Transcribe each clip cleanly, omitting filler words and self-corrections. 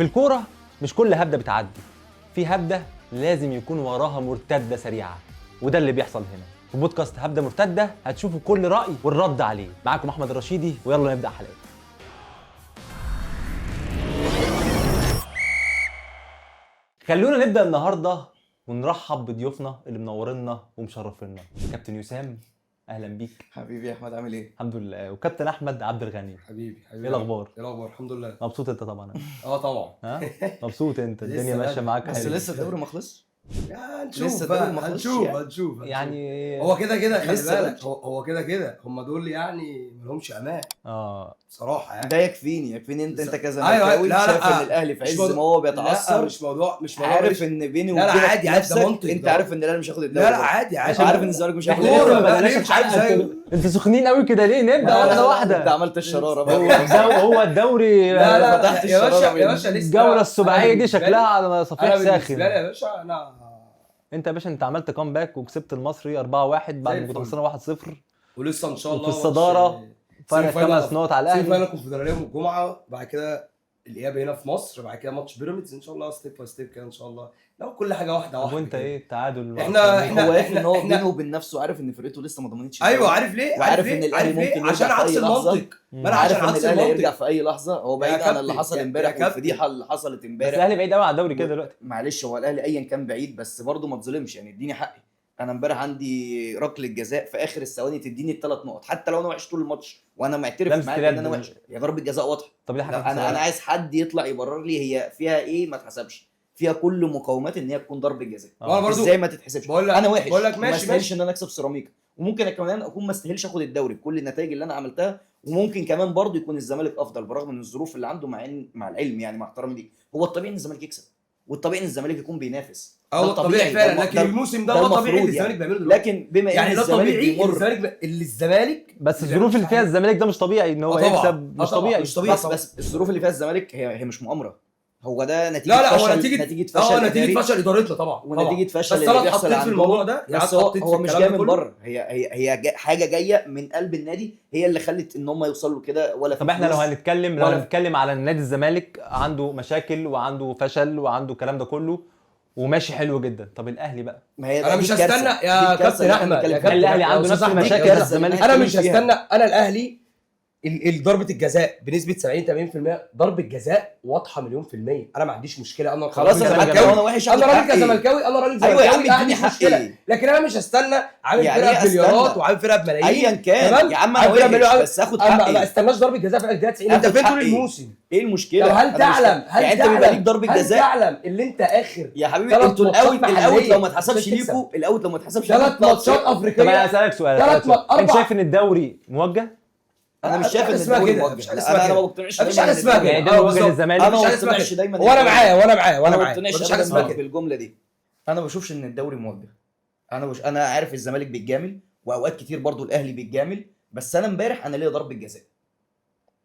في الكورة مش كل هبدة بتعدي، في هبدة لازم يكون وراها مرتدة سريعة، وده اللي بيحصل هنا. في بودكاست هبدة مرتدة هتشوفوا كل رأي والرد عليه. معاكم أحمد الرشيدي، ويلا نبدأ حلقة. خلونا نبدأ النهاردة ونرحب بضيوفنا اللي منورنا ومشرفينا. كابتن يسام، اهلا بيك. حبيبي يا احمد، عامل ايه؟ الحمد لله. وكابتن احمد عبد الغني، حبيبي ايه الاخبار؟ ايه الاخبار؟ الحمد لله. مبسوط انت طبعا؟ طبعا. ها مبسوط انت؟ الدنيا ماشيه معاك بس حلو؟ لسه الدوري ما خلصش. هنشوف لسه بقى، الدوري ما خلصش هنشوف يعني هو كده خلي لسه بالك، هو كده هم دول يعني مالهمش امان بصراحه يعني. ده يكفيني انت أيوة. كزملكاوي شايف ان الاهلي في عز ما هو بيتعثر. لا مش موضوع عارف ان بيني وبينك عادي ده نفسك منطق انت ده. عارف ان الاهلي مش هياخد الدوري. لا عادي عارف ان الزمالك مش هياخد كورة. الدوري. لا، ليه مش عارف زيه؟ انتوا سخنين قوي كده ليه؟ نبدا واحده واحده. انت عملت الشراره بقى. هو الدوري لا فتحت يا باشا الشرارة يا باشا لسه. الجوله السباعيه دي شكلها على صفيح انا بالنسبه ساخن. لي يا باشا انت يا باشا انت عملت كامباك وكسبت المصري 4-1 بعد ما كنت خسران 1-0 ولسه ان شاء الله وفي الصداره فرق 5 نقط على الاهلي. الاهلي. الكونفدراليه يوم الجمعه، بعد كده الاياب هنا في مصر، بعد كده ماتش بيراميدز ان شاء الله ستيب باي ستيب كده ان شاء الله. لو كل حاجه واحده طب وانت ايه التعادل؟ احنا هو واقف ان هو بينه وبين نفسه عارف ان فرقته لسه ما ضمنتش. ايوه عارف ليه؟ وعارف ان الاهلي ممكن يرجع عشان في عكس اي لحظه. المنطق. ما انا عارف عشان ان عكس الاهلي هيرجع المنطق. في اي لحظه. هو بعيد يا عن اللي كابتن، حصل يا امبارح كابتن. والفضيحه اللي حصلت بس امبارح. الاهلي بعيد قوي عن الدوري كده دلوقتي. معلش، هو الاهلي ايا كان بعيد بس برضه ما تظلمش، يعني اديني حقي. انا امبارح عندي ركله جزاء في اخر الثواني تديني ال3 نقط، حتى لو انا وحش طول الماتش وانا معترف معاك ان انا وحش. يا ضربه جزاء واضحه. طب ليه حكمت؟ انا عايز حد يطلع يبرر لي هي فيها ايه ما اتحسبش. فيها كل مقومات ان هي تكون ضربه جزاء. وانا برضو ازاي ما تتحسبش؟ انا وحش. بقول لك ما استاهلش ماشي ان انا اكسب سيراميكا، وممكن كمان اكون ما استاهلش اخد الدوري بكل النتائج اللي انا عملتها. وممكن كمان برضو يكون الزمالك افضل برغم من الظروف اللي عنده، مع العلم يعني مع احترامي ليه. هو الطبيعي ان الزمالك يكسب، والطبيعي ان الزمالك يكون بينافس. هو طبيعي فعلا، لكن الموسم ده هو طبيعي اللي الزمالك بيعمله دلوقتي. لكن بما يعني ان ده الزمالك طبيعي بيمر اللي الزمالك بس الظروف اللي فيها الزمالك ده مش طبيعي ان هو يكسب. مش طبيعي. بس الظروف اللي فيها الزمالك هي مش مؤامره. هو ده نتيجه لا فشل. هو نتيجه فشل ادارتنا طبعا. ونتيجه فشل بس اللي انا بيحصل اتحطيت في الموضوع ده. بس هو مش جاي من بره. هي حاجه جايه من قلب النادي، هي اللي خلت ان هم يوصلوا كده. ولا طب احنا لو هنتكلم على النادي الزمالك عنده مشاكل وعنده فشل وعنده الكلام ده كله وماشي حلو جدا. طب الاهلي بقى؟ ما هي انا مش هستنى يا كابتن احمد. الاهلي عنده نفس المشاكل يا الزمالك. انا مش هستنى. انا الاهلي ضربه الجزاء بنسبه 70-80%، ضربه جزاء واضحه مليون في المية. انا ما عنديش مشكله. انا خلاص راجل انا زملكاوي. انا وحش. انا راجل كزملكاوي. انا راجل ايوه زملكاوي. يا عم عندي مشكله، لكن انا مش هستنى عامل يعني فرقه بمليارات وعامل فرقه بملايين ايا كان. يا عم انا وحش بس اخد حقي. ما استناش ضربه جزاء في الدقيقه 90. انت فين طول الموسم؟ ايه المشكله؟ طب هل تعلم يعني انت بيبقى ليك ضربه جزاء؟ هل تعلم اللي انت اخر يا حبيبي انتوا الاوت لو ما اتحسبش ليكوا، الاوت لو ما اتحسبش 3 ماتشات افريقيه. طب انا اسالك سؤال. انت شايف ان الدوري موجه؟ انا مش شايف ان الدوري موجه. انا ما بقتنعش. مفيش حاجه اسمها كده. يعني ده موجه للزمالك. انا ما بقتنعش دايما. وانا معايا ما بقتنعش حاجه اسمها بالجمله دي. انا ما بشوفش ان الدوري موجه. انا عارف الزمالك بيتجامل واوقات كتير برضو الاهلي بيتجامل، بس انا امبارح انا ليا ضربه جزاء.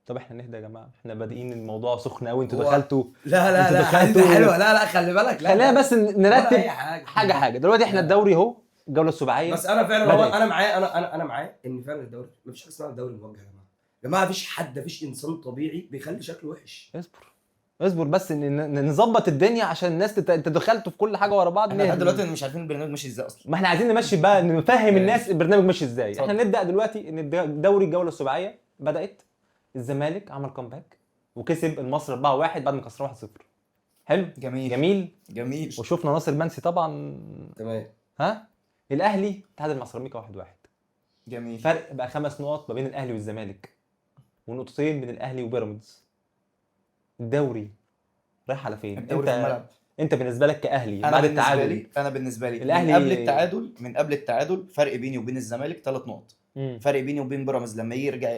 طب احنا نهدى يا جماعه، احنا بادئين الموضوع سخن قوي. انتوا دخلتوا. لا حلوه. لا خلي بالك. خلينا بس نرتب حاجه. دلوقتي احنا الدوري اهو الجوله السباعيه. بس انا فعلا هو انا معايا. انا معايا ان فعلا الدوري مفيش حاجه اسمها الدوري موجه. يا جماعه مفيش انسان طبيعي بيخلي شكله وحش. اصبر بس نظبط الدنيا عشان الناس انت دخلتوا في كل حاجه ورا بعض. احنا لحد دلوقتي مش عارفين البرنامج ماشي ازاي اصلا. ما احنا عايزين نمشي بقى، نفهم الناس البرنامج ماشي ازاي. احنا نبدا دلوقتي ان الدوري الجوله السباعيه بدات. الزمالك عمل كومباك وكسب المصري 4-1 بعد ما خسر 1-0. حلو. جميل. وشفنا ناصر منسي طبعا. تمام. الاهلي تعادل مع سيراميكا 1-1. جميل. فرق بقى 5 نقط ما بين الاهلي والزمالك ونقطتين بين الاهلي وبيراميدز. الدوري رايح على فين؟ الدوري في الملعب. انت بالنسبه لك كاهلي بعد التعادل. انا بالنسبه لي الاهلي من قبل التعادل فرق بيني وبين الزمالك 3 نقط. فرق بيني وبين بيراميدز لما يرجع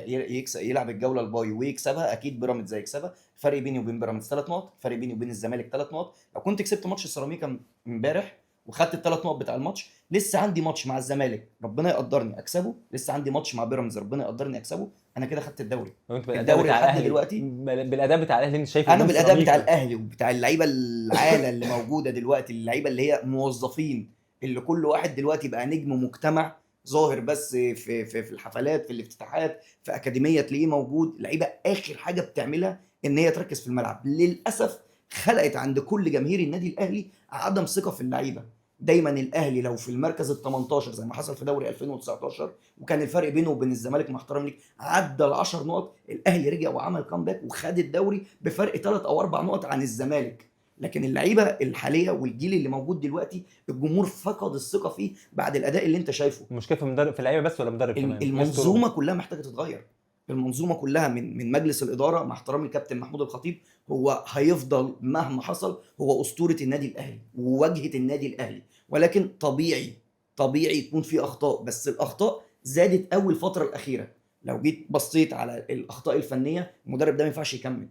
يلعب الجوله الباي ويكسبها، اكيد بيراميدز هيكسبها. فرق بيني وبين بيراميدز 3 نقط. فرق بيني وبين الزمالك 3 نقط. لو كنت كسبت ماتش السيراميكا امبارح وخدت ال3 نقط بتاع الماتش، لسه عندي ماتش مع الزمالك ربنا يقدرني اكسبه، لسه عندي ماتش مع بيراميدز ربنا يقدرني اكسبه، انا كده خدت الدوري. الدوري لحد دلوقتي بالاداء بتاع الاهلي انت شايف؟ انا بالاداء بتاع الاهلي وبتاع اللعيبه العاله اللي موجوده دلوقتي، اللعيبه اللي هي موظفين، اللي كل واحد دلوقتي بقى نجم مجتمع ظاهر بس في الحفلات، في الافتتاحات، في اكاديميه تلاقيه موجود. لعيبه اخر حاجه بتعملها ان هي تركز في الملعب. للاسف خلقت عند كل جماهير النادي الاهلي عدم ثقه في اللعيبه. دايما الاهلي لو في المركز ال 18 زي ما حصل في دوري 2019 وكان الفرق بينه وبين الزمالك مع احترام ليك عدى ال 10 نقط، الاهلي رجع وعمل كامباك وخد الدوري بفرق 3 او 4 نقط عن الزمالك. لكن اللعيبه الحاليه والجيل اللي موجود دلوقتي الجمهور فقد الثقه فيه بعد الاداء اللي انت شايفه. المشكله في مدرب، في اللعيبه بس ولا مدرب كمان؟ المنظومه كلها محتاجه تتغير. المنظومه كلها من مجلس الاداره مع احترامي الكابتن محمود الخطيب، هو هيفضل مهما حصل هو اسطوره النادي الاهلي وواجهه النادي الاهلي، ولكن طبيعي يكون في اخطاء، بس الاخطاء زادت اول الفتره الاخيره. لو جيت بصيت على الاخطاء الفنيه، المدرب ده ما ينفعش يكمل.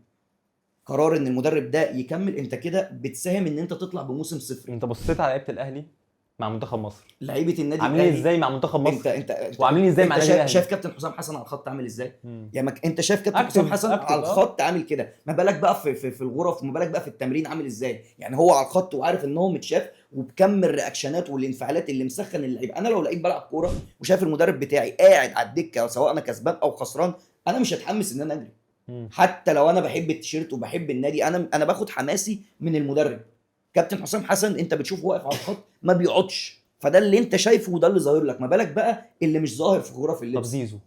قرار ان المدرب ده يكمل، انت كده بتساهم ان انت تطلع بموسم صفر. انت بصيت على لعيبه الاهلي مع منتخب مصر، لعيبه النادي عاملين الاهلي ازاي مع منتخب مصر؟ انت وعاملين ازاي مع انت النادي الاهلي؟ شايف كابتن حسام حسن على الخط عامل ازاي؟ يعني انت شايف كابتن أكتب حسام حسن على آه. الخط عامل كده، ما بالك بقى في الغرف، وما بالك بقى في التمرين عامل ازاي؟ يعني هو على الخط وعارف ان هو متشاف وبكم الرياكشنات والانفعالات اللي مسخن اللعيب. انا لو لعيب بلعب كوره وشايف المدرب بتاعي قاعد على الدكه سواء انا كسبان او خسران، انا مش هتحمس ان انا اجري. حتى لو انا بحب التيشيرت وبحب النادي، انا باخد حماسي من المدرب. كابتن حسام حسن انت بتشوفه واقف على الخط ما بيقعدش، فده اللي انت شايفه وده اللي ظاهر لك، ما بالك بقى اللي مش ظاهر في غرف طب اللبس. زيزو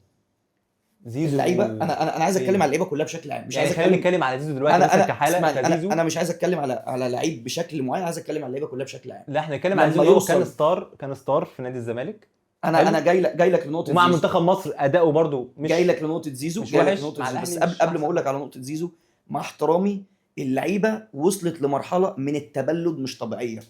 اللعيبه انا عايز اتكلم على اللعيبه كلها بشكل عام، مش يعني عايز خلينا نتكلم على زيزو دلوقتي مثلا كحاله كزيزو. انا مش عايز اتكلم على لعيب بشكل معين، عايز اتكلم على اللعيبه كلها بشكل عام. لا احنا نتكلم على لما زيزو، يوصل- كان ستار في نادي الزمالك، انا جاي لك لنقطه ومع زيزو. منتخب مصر اداؤه برده مش جاي لك لنقطه زيزو، مش جاي لك وحش، لنقطه مع زيزو، الأهلي بس مش قبل ما أحسن. اقول لك على نقطه زيزو، مع احترامي اللعيبه وصلت لمرحله من التبلد مش طبيعيه.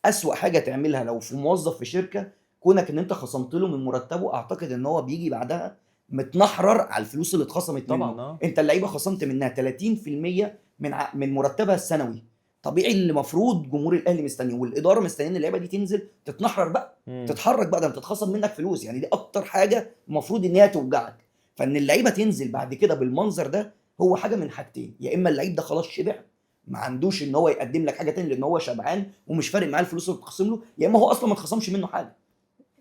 اسوأ حاجه تعملها لو في موظف في شركه، كونك ان انت خصمت له من مرتبه، اعتقد ان هو بيجي بعدها متنحرر على الفلوس اللي اتخصمت طبعاً، منه. انت اللعيبه خصمت منها 30% من مرتبها السنوي. طبيعي اللي المفروض جمهور الاهلي مستنيه والاداره مستنيين اللعيبه دي تنزل تتنحرر بقى، تتحرك بقى، ده بتتخصم منك فلوس، يعني دي اكتر حاجه المفروض ان هي توجعك. فان اللعيبه تنزل بعد كده بالمنظر ده، هو حاجه من حاجتين: يا اما اللعيب ده خلاص شبع ما عندوش ان هو يقدم لك حاجه تاني لان هو شبعان ومش فارق معاه الفلوس اللي بتخصم له، يا اما هو اصلا ما اتخصمش منه حاجه.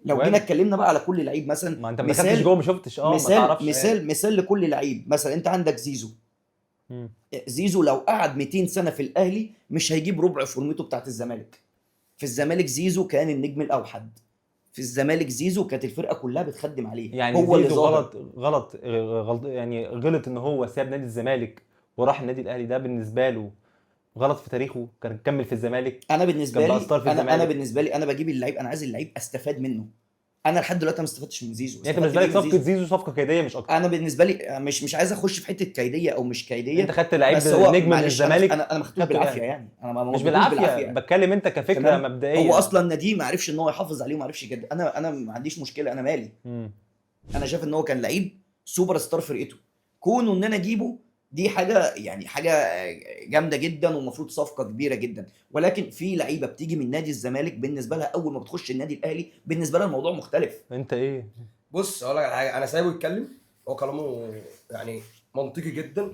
لو جينا اتكلمنا بقى على كل لعيب مثلا، ما انت ما دخلتش جوه ما شفتش ما تعرفش. مثال لكل لعيب، مثلا انت عندك زيزو. زيزو لو قعد 200 سنه في الاهلي مش هيجيب ربع فورمته بتاعت الزمالك. في الزمالك زيزو كان النجم الاوحد، في الزمالك زيزو كانت الفرقه كلها بتخدم عليه. يعني هو اللي زيزو ظاهر. غلط يعني غلط ان هو ساب نادي الزمالك وراح النادي الاهلي، ده بالنسبه له غلط في تاريخه، كان كمل في الزمالك. انا بالنسبه كان بقى لي ستار في انا الزمالك. بالنسبه لي انا بجيب اللعيب، انا عايز اللعيب استفاد منه. انا لحد دلوقتي ما استفدتش من زيزو. يعني انت بالنسبه لك صفقه زيزو صفقه كيديه مش اكتر؟ انا بالنسبه لي مش عايز اخش في حته كيديه او مش كيديه. انت خدت لعيب نجم من الزمالك، انا ما خدتوش بالعافيه يعني، انا ما مش بالعافيه بتكلم انت كفكره مبدئيه. هو اصلا النادي ما عرفش ان هو يحافظ عليه وما عرفش كده. انا ما عنديش مشكله، انا مالي. انا شايف ان هو كان لعيب سوبر ستار فرقته، كونه ان انا اجيبه دي حاجه يعني حاجه جامده جدا ومفروض صفقه كبيره جدا. ولكن في لعيبه بتيجي من نادي الزمالك بالنسبه لها اول ما بتخش النادي الاهلي بالنسبه لها الموضوع مختلف. انت ايه؟ بص اقول لك على حاجه، انا سايبه يتكلم، هو كلامه يعني منطقي جدا،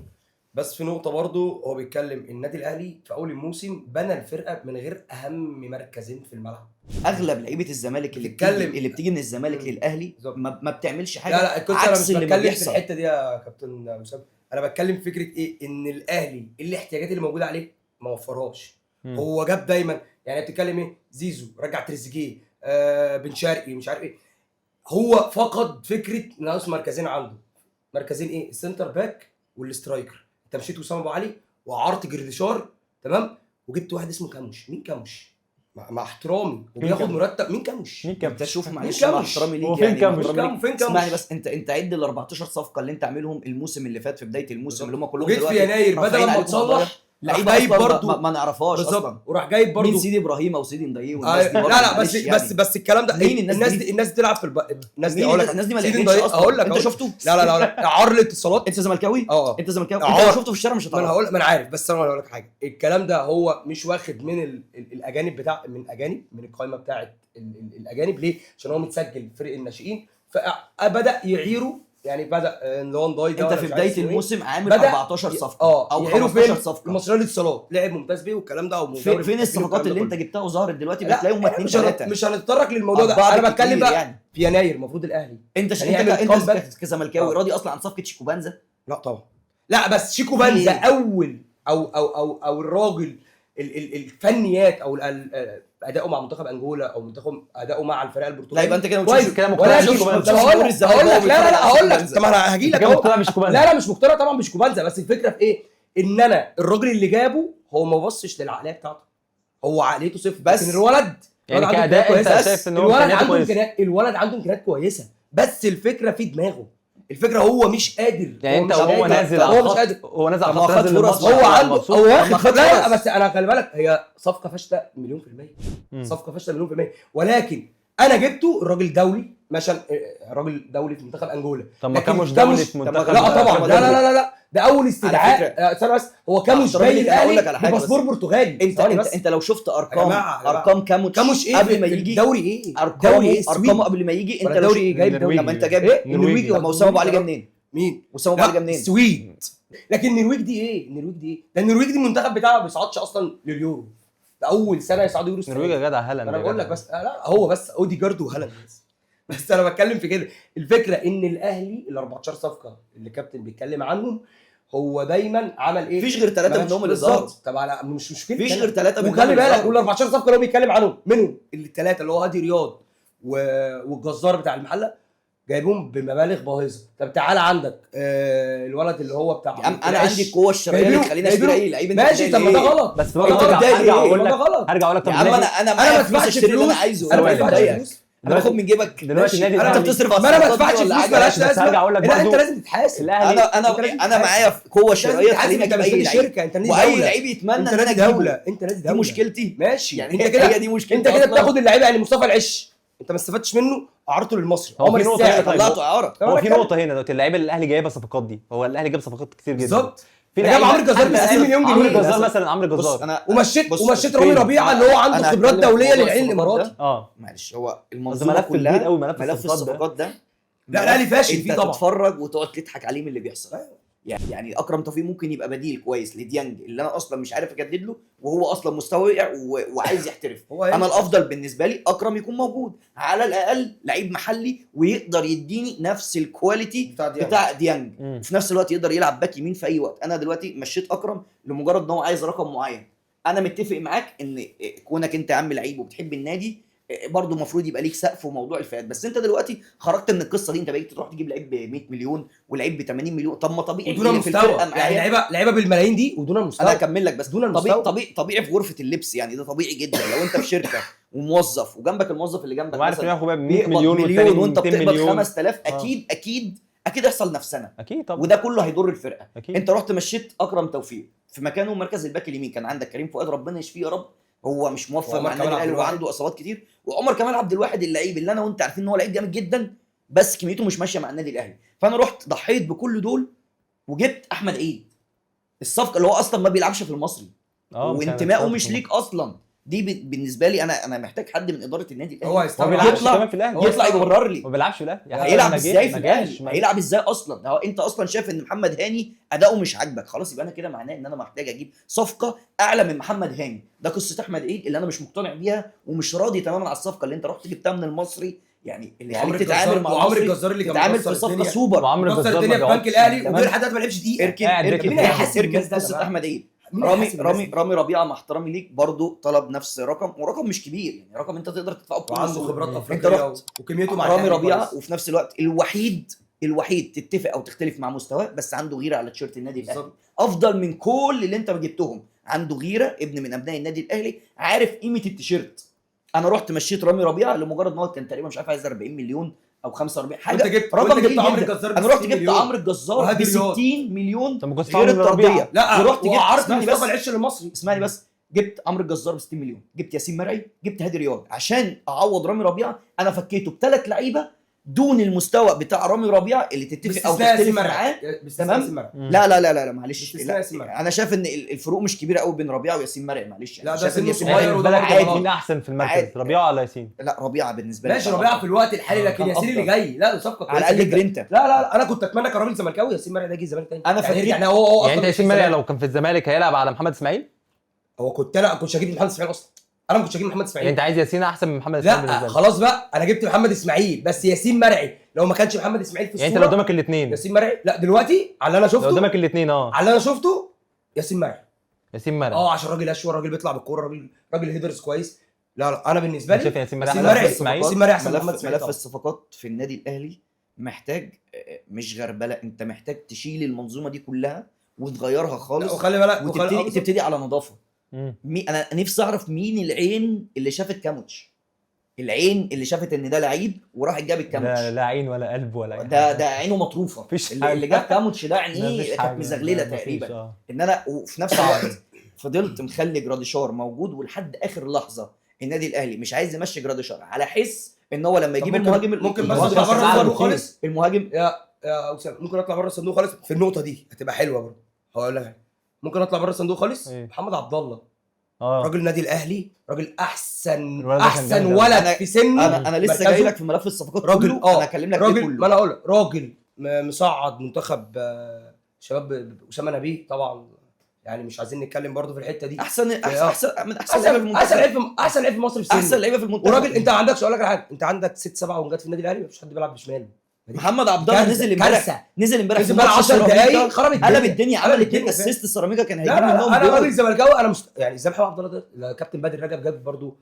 بس في نقطه برضو هو بيتكلم النادي الاهلي في اول الموسم بنى الفرقه من غير اهم مركزين في الملعب. اغلب لعيبه الزمالك اللي بتيجي من الزمالك للاهلي ما بتعملش حاجه. لا كنت انا مش بتكلم في الحته دي يا كابتن اسامه، انا بتكلم في فكره ايه، ان الاهلي الاحتياجات اللي موجوده عليه ما وفرهاش. هو جاب دايما، يعني بتتكلم ايه، زيزو رجع تريزيجيه، بن شرقي مش عارف ايه، هو فقد فكره ناقص مركزين عنده. مركزين ايه؟ السنتر باك والاسترايكر. انت مشيت وسام ابو علي وعرضت جريديشار، تمام، وجبت واحد اسمه كاموش. مين كاموش؟ مع احترامي وبياخد مرتب. مين كاموش؟ انت شوف معلش مع احترامي ليك يعني فين كاموش؟ اسمعني بس، انت عد ال 14 صفقه اللي انت عاملهم الموسم اللي فات في بدايه الموسم اللي هم كلهم وجيت في يناير بدل ما تصلح لعيبه جايب برضه ما نعرفهاش اصلا، وراح جايب برضه مين سيدي ابراهيم او سيدي نديه والناس دي. لا بس الكلام ده مين الناس دي تلعب في الناس دي. اقول لك الناس دي ما لعبتش اصلا. اقول لك انت شفته؟ لا عرل اتصالات. انت زملكاوي؟ انت زملكاوي، انت لو شفته في الشارع مش هتعرف. ما انا عارف، بس انا هقول لك حاجه، الكلام ده هو مش واخد من الاجانب بتاع من القائمه بتاعه الاجانب. ليه؟ عشان هو متسجل في فريق الناشئين، فبدا يعيره، يعني بدا نلوان داي ده. انت في بدايه الموسم عامل 14 صفقه او 15 صفقه. المصرية للاتصالات لعب ممتاز بيه والكلام ده. فين الصفقات اللي انت جبتها وظهرت دلوقتي؟ بتلاقيهم 2 3. مش هنتطرق للموضوع ده، انا بتكلم بقى يعني. في يناير المفروض الاهلي انت كزملكاوي راضي اصلا عن صفقه شيكو بانزا؟ لا طبعا، لا بس شيكو بانزا او الراجل الفنيات او اداؤه مع منتخب انجولا او منتخب اداؤه مع الفريق البرتغالي. لا يبقى انت كده كويس كده ولكن هقول لك لا هقول لك طب انا هاجي لك مقتنع مش كوبانزا. لا مش مقتنع طبعا مش كوبانزا، بس الفكره في ايه؟ ان انا الراجل اللي جابه هو ما بصش للعقليه بتاعته، هو عقليته صفر، بس لكن الولد يعني عنده كأداء إمكانيات انت كويسة. شايف ان هو الولد امكانياته عنده كويسه. الولد عنده امكانيات كويسه، بس الفكره في دماغه، الفكره هو مش قادر. يعني انت مش وهو قادر. نازل على هو مش الخط، قادر. هو نازل على طب ما الخط خد نازل فرص. الماتش هو عنده مبسوط. هو طب ما واخد خد لا فرص. بس انا خلي بالك هي صفقه فاشله مليون في المية. صفقه فاشله مليون في المية، ولكن انا جبته الراجل دولي مثلا، راجل دولي في منتخب انجولا. طب ما لكن كاموش دولي كاموش- في طب منتخب. ما لا طبعا كاموش لا ده اول استدعاء. فكرة. استنى بس، هو كاموش احترامي جاي ليك، أنا هقول لك على الاهلي حاجة بباسبور بس. برتغالي. انت ثواني انت بس. انت لو شفت يا ارقام جماعة، ارقام كاموش ايه قبل ما في يجي الدوري ايه؟ ارقامه الدوري ايه؟ ارقامه قبل ما يجي انت ولا لو دوري ايه؟ جايب دوري طب ما انت جايب ايه؟ النرويجي. النرويجي طب ما وسام ابو علي جاي منين؟ مين؟ وسام ابو علي لا جاي منين؟ السويد. لكن النرويج دي ايه؟ النرويج دي ايه؟ ده النرويج دي المنتخب بتاعها ما بيصعدش اصلا لليورو، ده اول سنه يصعدوا يورو. النرويج يا جدع هالاند. انا يا بقول جدع. لك بس لا هو بس اوديجارد وهالاند بس انا بتكلم في كده. الفكره ان الاهلي ال 14 صفقه اللي كابتن بيتكلم عنهم هو دايما عمل ايه؟ مفيش غير 3 منهم اللي ظهروا. طب انا مش مشكله، مفيش غير 3 منهم وخلي اللي بالك ظهروا. وال 14 صفقه اللي هو بيتكلم عنهم منهم الثلاثه اللي هو هادي رياض والجزار بتاع المحله جايبهم بمبالغ باهظه. طب تعالى عندك الولد اللي هو بتاع انا عندي القوه الشرعيه اللي تخليني اشتري اي لعيب. ماشي. طب ما ده غلط. بس ما ده غلط. هرجع اقول ما لك ده غلط. هرجع اقول لك طب يا عم النادي- انا ما معايا فلوس بدفعش اشتري اللي انا فلوس. عايزه. انا ما ثواني، بدفعش ضيق. فلوس. انا باخد من جيبك. دلوقتي النادي انت الأهلي- بتصرف على ما انا ما الصفقات دي بدفعش ولا فلوس حاجة؟ مالهاش بس لازمه. هرجع اقول لك لا انت برضو لازم تتحاسب. الاهلي انا معايا قوه شرعيه تخليني انت اجيب مش اي نادي لعيب. شركه، انت نادي واي دوله. لعيب يتمنى انت ان انا نادي اجيبه. دوله، انت نادي دي دوله. مشكلتي. ماشي يعني انت كده هي دي مشكلتي انت كده أصلاً. بتاخد اللعيبه يعني مصطفى العش انت ما استفدتش منه، اعرته للمصري. هو عمر في نقطة الساعي هنا طيب. طلعته اعاره. هو في نقطه هنا دلوقتي اللعيبه اللي الاهلي جايبها صفقات دي، هو الاهلي جاب صفقات كتير جدا بالظبط. في ده جاب لعيبة- عمرو الجزار ب حتى 60 مليون عمرو جنيه. الجزار مثلا، عمرو بص الجزار انا ومشيت فين؟ رامي ربيعه اللي هو عنده أنا خبرات هتكلم في دوليه موضوع للعين الصفقات الاماراتي. اه معلش هو قصدي المنظومه ملف كبير كلها قوي ملف ملف الصفقات ده لا الاهلي فاشل انت فيه طبعا. تتفرج وتقعد تضحك عليه من اللي بيحصل. يعني اكرم توفيق ممكن يبقى بديل كويس لديانج اللي انا اصلا مش عارف اجدد له، وهو اصلا مستوى وقع وعايز يحترف. هو انا الافضل بالنسبه لي اكرم يكون موجود على الاقل لعيب محلي ويقدر يديني نفس الكواليتي بتاع ديانج. وفي نفس الوقت يقدر يلعب باك يمين في اي وقت. انا دلوقتي مشيت اكرم لمجرد ان هو عايز رقم معين. انا متفق معاك ان كونك انت عم لعيب وبتحب النادي برضه المفروض يبقى ليك سقف وموضوع الفئات. بس انت دلوقتي خرجت من القصه دي، انت بقيت تروح تجيب لعيب ب 100 مليون ولعيب ب 80 مليون. طب ما طبيعي ودون اللي في مستوى الفرقه يعني لعيبه بالملايين دي ودون المستوى. انا هكمل لك بس دون المستوى. طبيعي في غرفه اللبس. يعني ده طبيعي جدا لو انت في شركه وموظف وجنبك الموظف اللي جنبك وعارف انه مثلا ياخد بقى ب 100 بيقبض مليون والتاني وانت 200 بتقبض مليون 5000. اكيد يحصل نفسنا. اكيد طبعا. وده كله هيضر الفرقه. اكيد. انت رحت مشيت اكرم توفيق في مكانه مركز الباك اليمين، كان عندك كريم فؤاد ربنا يشفيه يا رب، هو مش موفق مع النادي الاهلي وعنده اصابات كتير، وعمر كمال عبد الواحد اللعيب اللي انا وانت عارفين ان هو لعيب جامد جدا بس كميته مش ماشيه مع النادي الاهلي. فانا رحت ضحيت بكل دول وجبت احمد عيد الصفقه اللي هو اصلا ما بيلعبش في المصري وانتمائه مش ليك اصلا. دي بالنسبه لي انا محتاج حد من اداره النادي الاهلي. هو ما بيلعبش كمان في الاهلي، يطلع يبرر لي ما بيلعبش في الاهلي. هيلعب ازاي في الاهلي؟ هيلعب ازاي اصلا؟ هو انت اصلا شايف ان محمد هاني اداؤه مش عاجبك، خلاص يبقى انا كده معناه ان انا محتاج اجيب صفقه اعلى من محمد هاني. ده قصه احمد عيد اللي انا مش مقتنع بيها ومش راضي تماما على الصفقه اللي انت رحت جبتها من المصري. يعني اللي خليك تتعامل مع وعمرو الجزار اللي كان تتعامل في صفقه سوبر. وعمرو كسر الجزار الدنيا في بنك الاهلي ودول لحد دلوقتي ما لعبش دقيقه. اركن قصه احمد عيد. رامي ربيعه مع احترامي ليك برضو طلب نفس رقم، ورقم مش كبير يعني، رقم انت تقدر تدفعه بكل وعنده سهولة. خبرات انت افريقيه رحت وكميته مع رامي ربيعه وفي نفس الوقت الوحيد تتفق او تختلف مع مستواه بس عنده غيره على تيشيرت النادي الاهلي افضل من كل اللي انت جبتهم. عنده غيره، ابن من ابناء النادي الاهلي، عارف قيمه التيشيرت. انا رحت مشيت رامي ربيعه لمجرد ان هو كان تقريبا مش عارف عايز 40 مليون او 45 حاجه. جبت رقم جبت جديد عمرو جدا. الجزار انا رحت جبت عمرو الجزار ب 60 مليون طب ما كنتش غير عمرو ربيعة. الترضيه. لا ورحت جبت عرض اسمعني مصطفى بس العش المصري. اسمعني بس جبت عمرو الجزار ب 60 مليون، جبت ياسين مرعي، جبت هادي رياض عشان اعوض رامي ربيعه. انا فكيته بثلاث لعيبه دون المستوى بتاع رامي ربيعه اللي تتفق او تختلف معاه. تمام. لا معلش، انا شايف ان الفروق مش كبيره قوي بين ربيعه وياسين مرعي. معلش لا ده شايف ان سنه ياسين صغير وده عادي. مين احسن في المركز، ربيعه ولا ياسين؟ لا ربيعه بالنسبه لي ماشي. ربيعه في الوقت الحالي لكن ياسين اللي جاي لا ده صفقه على الاقل جرينتا. لا انا كنت اتمنى كراجل زملكاوي ياسين مرعي ده يجي الزمالك تاني. انا فاكر يعني هو يعني انت ياسين مرعي لو كان في الزمالك هيلعب على محمد اسماعيل؟ هو كنت هجيب محمد اسماعيل اصلا. انا ما كنتش هجيب محمد اسماعيل. يعني انت عايز ياسين احسن من محمد اسماعيل؟ لا خلاص بقى انا جبت محمد اسماعيل بس ياسين مرعي لو ما كانش محمد اسماعيل في الصوره. يعني انت لو قدامك الاثنين ياسين مرعي لا دلوقتي على اللي انا شفته لو قدامك الاثنين على اللي انا شفته ياسين مرعي ياسين مرعي عشان راجل اشول، راجل بيطلع بالكوره، راجل هيدرز كويس. لا انا بالنسبه لي شايف ياسين مرعي ياسين أحسن مرعي من إسماعيل؟ ياسين مرعي احسن من محمد ملف الصفقات في النادي الاهلي محتاج مش غربله، انت محتاج تشيل المنظومه دي كلها وتغيرها خالص، وخلي بالك وتبتدي على نظافه. انا نفسي اعرف مين العين اللي شافت كاموتش، العين اللي شافت ان ده لعيب وراح جاب الكاموتش. لا عين ولا قلب ولا ده عينه مطروفه. اللي جاب كاموتش ده عينيه كانت مزغلله تقريبا. ان انا وفي نفس الوقت فضلت مخلي جراديشار موجود، ولحد اخر لحظه النادي الاهلي مش عايز يمشي جراديشار على حس ان هو لما يجيب المهاجم ممكن بس اطلع بره الصندوق خالص. المهاجم يا اسامه ممكن اطلع بره الصندوق خالص في النقطه دي، هتبقى حلوه برضه. هقول لك ممكن اطلع بره الصندوق خالص. محمد عبد الله راجل النادي الاهلي، راجل احسن ولد في سنه. انا لسه جاي لك في ملف الصفقات راجل كله. انا هكلم لك راجل كله. ما انا اقول لك راجل مصعد منتخب شباب اسامه نبيه طبعا، يعني مش عايزين نتكلم برضو في الحته دي. احسن لعيبه في المنتخب، احسن لعيب في مصر في سنه، احسن لعيبه في المنتخب. وراجل انت عندك اقول لك على حاجه، انت عندك 6 7 ونجات في النادي الاهلي، مفيش حد بيلعب بشماله. محمد عبد الله نزل امبارح في ماتش 10 دقايق خرب قلب الدنيا، عمل 2 اسيست سيراميكا كان هيجيب منهم. انا راجل زملكاوي، انا يعني زي محمد عبد الله ده كابتن بدر رجب جاب برضو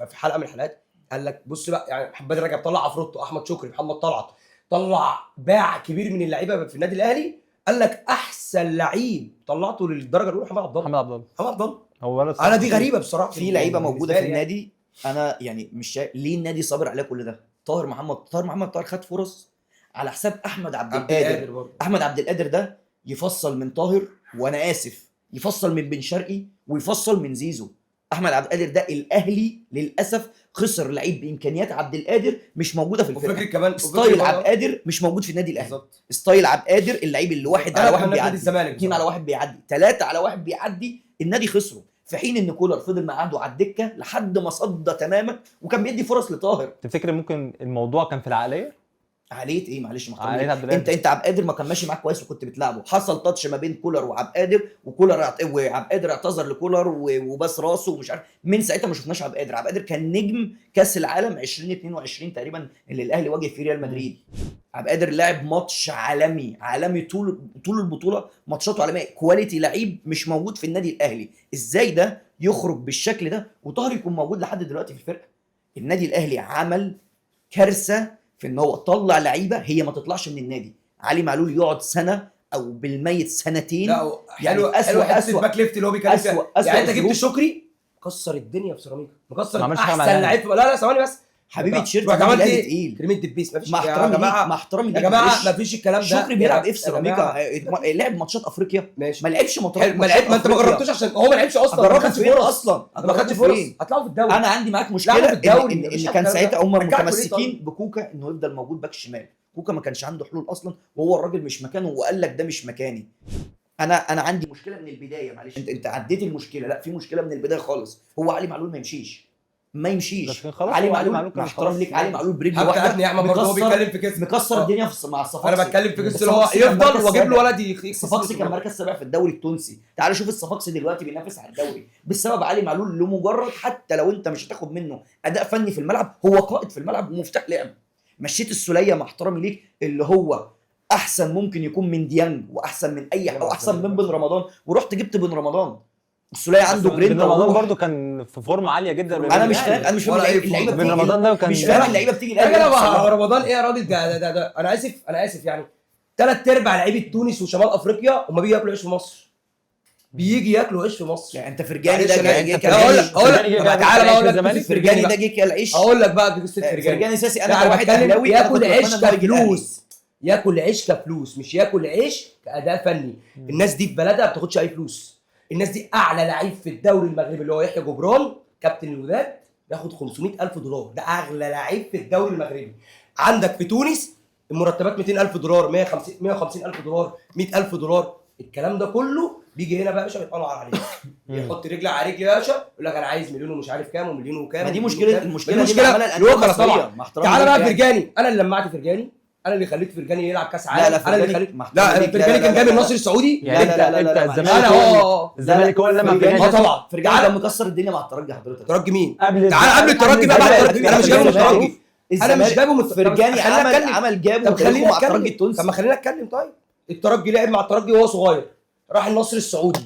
في حلقه من الحلقات، قال لك بص بقى، يعني محمد بدر رجب طلع عفروتو، احمد شكري، محمد طلعت، طلع باع كبير من اللعيبه في النادي الاهلي، قال لك احسن لعيب طلعته للدرجه الاولى محمد عبد الله. هو انا دي غريبه بصراحه. في لعيبه موجوده في النادي، انا يعني مش شايف ليه النادي صابر عليه كل ده. طاهر محمد خد فرص على حساب احمد عبد القادر. احمد عبد القادر ده يفصل من طاهر، وانا اسف، يفصل من بن شرقي ويفصل من زيزو. احمد عبد القادر ده الاهلي للاسف خسر لعيب بامكانيات عبد القادر مش موجوده في الفرقه. وفكر كمان ستايل عبد القادر مش موجود في النادي الاهلي. ستايل عبد القادر اللعيب اللي 1 على 1 بيعدي، 2 على 1 بيعدي، 3 على 1 بيعدي، النادي خسره. في حين ان كولر فضل مقعده على الدكه لحد ما صدى تماما وكان بيدي فرص لطاهر. تفتكر ممكن الموضوع كان في العقليه؟ عقليه ايه؟ معلش انت عبد القادر ما كان ماشي معاك كويس وكنت بتلعبه، حصل تاتش ما بين كولر وعبد القادر، وعبد القادر اعتذر لكولر وبس راسه ومش عارف. من ساعتها ما شفناش عبد القادر كان نجم كاس العالم 2022 تقريبا اللي الاهلي واجه فيه ريال مدريد. عبد القادر لعب ماتش عالمي طول البطوله، ماتشاته عالميه، كواليتي لعيب مش موجود في النادي الاهلي. ازاي ده يخرج بالشكل ده وطاهر يكون موجود لحد دلوقتي في الفرقه؟ النادي الاهلي عمل كارثه في ان هو طلع لعيبه هي ما تطلعش من النادي. علي معلول يقعد سنه او بالميت سنتين. لا يعني اسوء باك ليفت اللي هو بيتكلم فيها. يعني انت جبت شكري كسر الدنيا في سيراميكا، مكسر احسن لعيب. لا ثواني بس حبيبي، تيشيرت الاهلي تقيل، كريم الدبيس. مفيش مع احترامي يا جماعه مفيش الكلام ده. شكري بيلعب ايه في سيراميكا؟ لعب ماتشات افريقيا، ما لعبش ماتشات. ما انت ما جربتوش عشان هو ما لعبش اصلا، ما خدش فرص اصلا، ما خدش فرص. هتلاعبوا في الدوري. انا عندي معاك مشكله ان كان ساعتها هم متمسكين بكوكا انه يفضل موجود باك شمال. كوكا ما كانش عنده حلول اصلا، وهو الراجل مش مكانه، وقال لك ده مش مكاني. انا عندي مشكله من البدايه. معلش انت عديت المشكله، لا في مشكله من البدايه خالص. هو علي معلول ما يمشيش. علي معلول مع احترام ليك، علي معلول برجل واحده يا احمد برضه هو بيتكلم في كاس، مكسر الدنيا مع الصفاقسي. انا بتكلم في كاس اللي هو يفضل واجيب له ولد الصفاقسي كان مركز سابع في الدوري التونسي. تعال شوف الصفاقسي دلوقتي بينافس على الدوري بسبب علي معلول، لمجرد حتى لو انت مش هتاخد منه اداء فني في الملعب، هو قائد في الملعب ومفتاح لعب. مشيت السوليه مع احترامي ليك اللي هو احسن ممكن يكون من ديانج، واحسن من اي حاجه، واحسن من بن رمضان، ورحت جبت بن رمضان. السوليه عنده جرينتا. بن رمضان برضه كان في فورمه عاليه جدا. انا مش فاهم اللعيبه بن رمضان ده كان مش فاهم اللعيبه بتيجي رمضان ايه يا راجل؟ ده انا اسف يعني 3/4 لعيبه تونس وشمال افريقيا هم بيجوا ياكلوا عيش في مصر. بيجي ياكلوا عيش في مصر. يعني انت فرجاني ده جه اقول لك تعالى بقى اقول لك فرجاني ده جه كالعيش. اقول لك بقى قصه فرجاني ساسي. انا واحد اهلاوي ياكل عيش كفلوس، ياكل عيش كفلوس، مش ياكل عيش كاداء فني. الناس دي في بلدها ما بتاخدش اي فلوس. الناس دي اعلى لعيب في الدوري المغربي اللي هو يحيى جبران كابتن الوداد بياخد $500,000. ده اغلى لعيب في الدوري المغربي. عندك في تونس المرتبات $200,000، $150,000، $100,000. الكلام ده كله بيجي هنا بقى يا باشا بيتقلع عليك، يحط رجل على رجل يا باشا، يقول لك انا عايز مليون ومش عارف كام ومليون وكام. ما دي المشكله الوكاله طبعا. تعالى بقى فرجاني، انا اللي لمعت فرجاني، انا اللي خليت فرجاني يلعب كاس عالم. انا اللي خليت فرجاني كان جاي من النصر السعودي. لا الزمالك هو اللي لما فرجاني طبعا. فرجاني كان مكسر الدنيا مع الترجي. حضرتك ترجي مين؟ تعالى قبل الترجي بقى. بعد الترجي انا مش جايبه من الترجي، انا مش جايبه من فرجاني. عمل جابه مع الترجي التونسي. طب ما خلينا نتكلم. طيب الترجي لعب مع الترجي وهو صغير، راح النصر السعودي،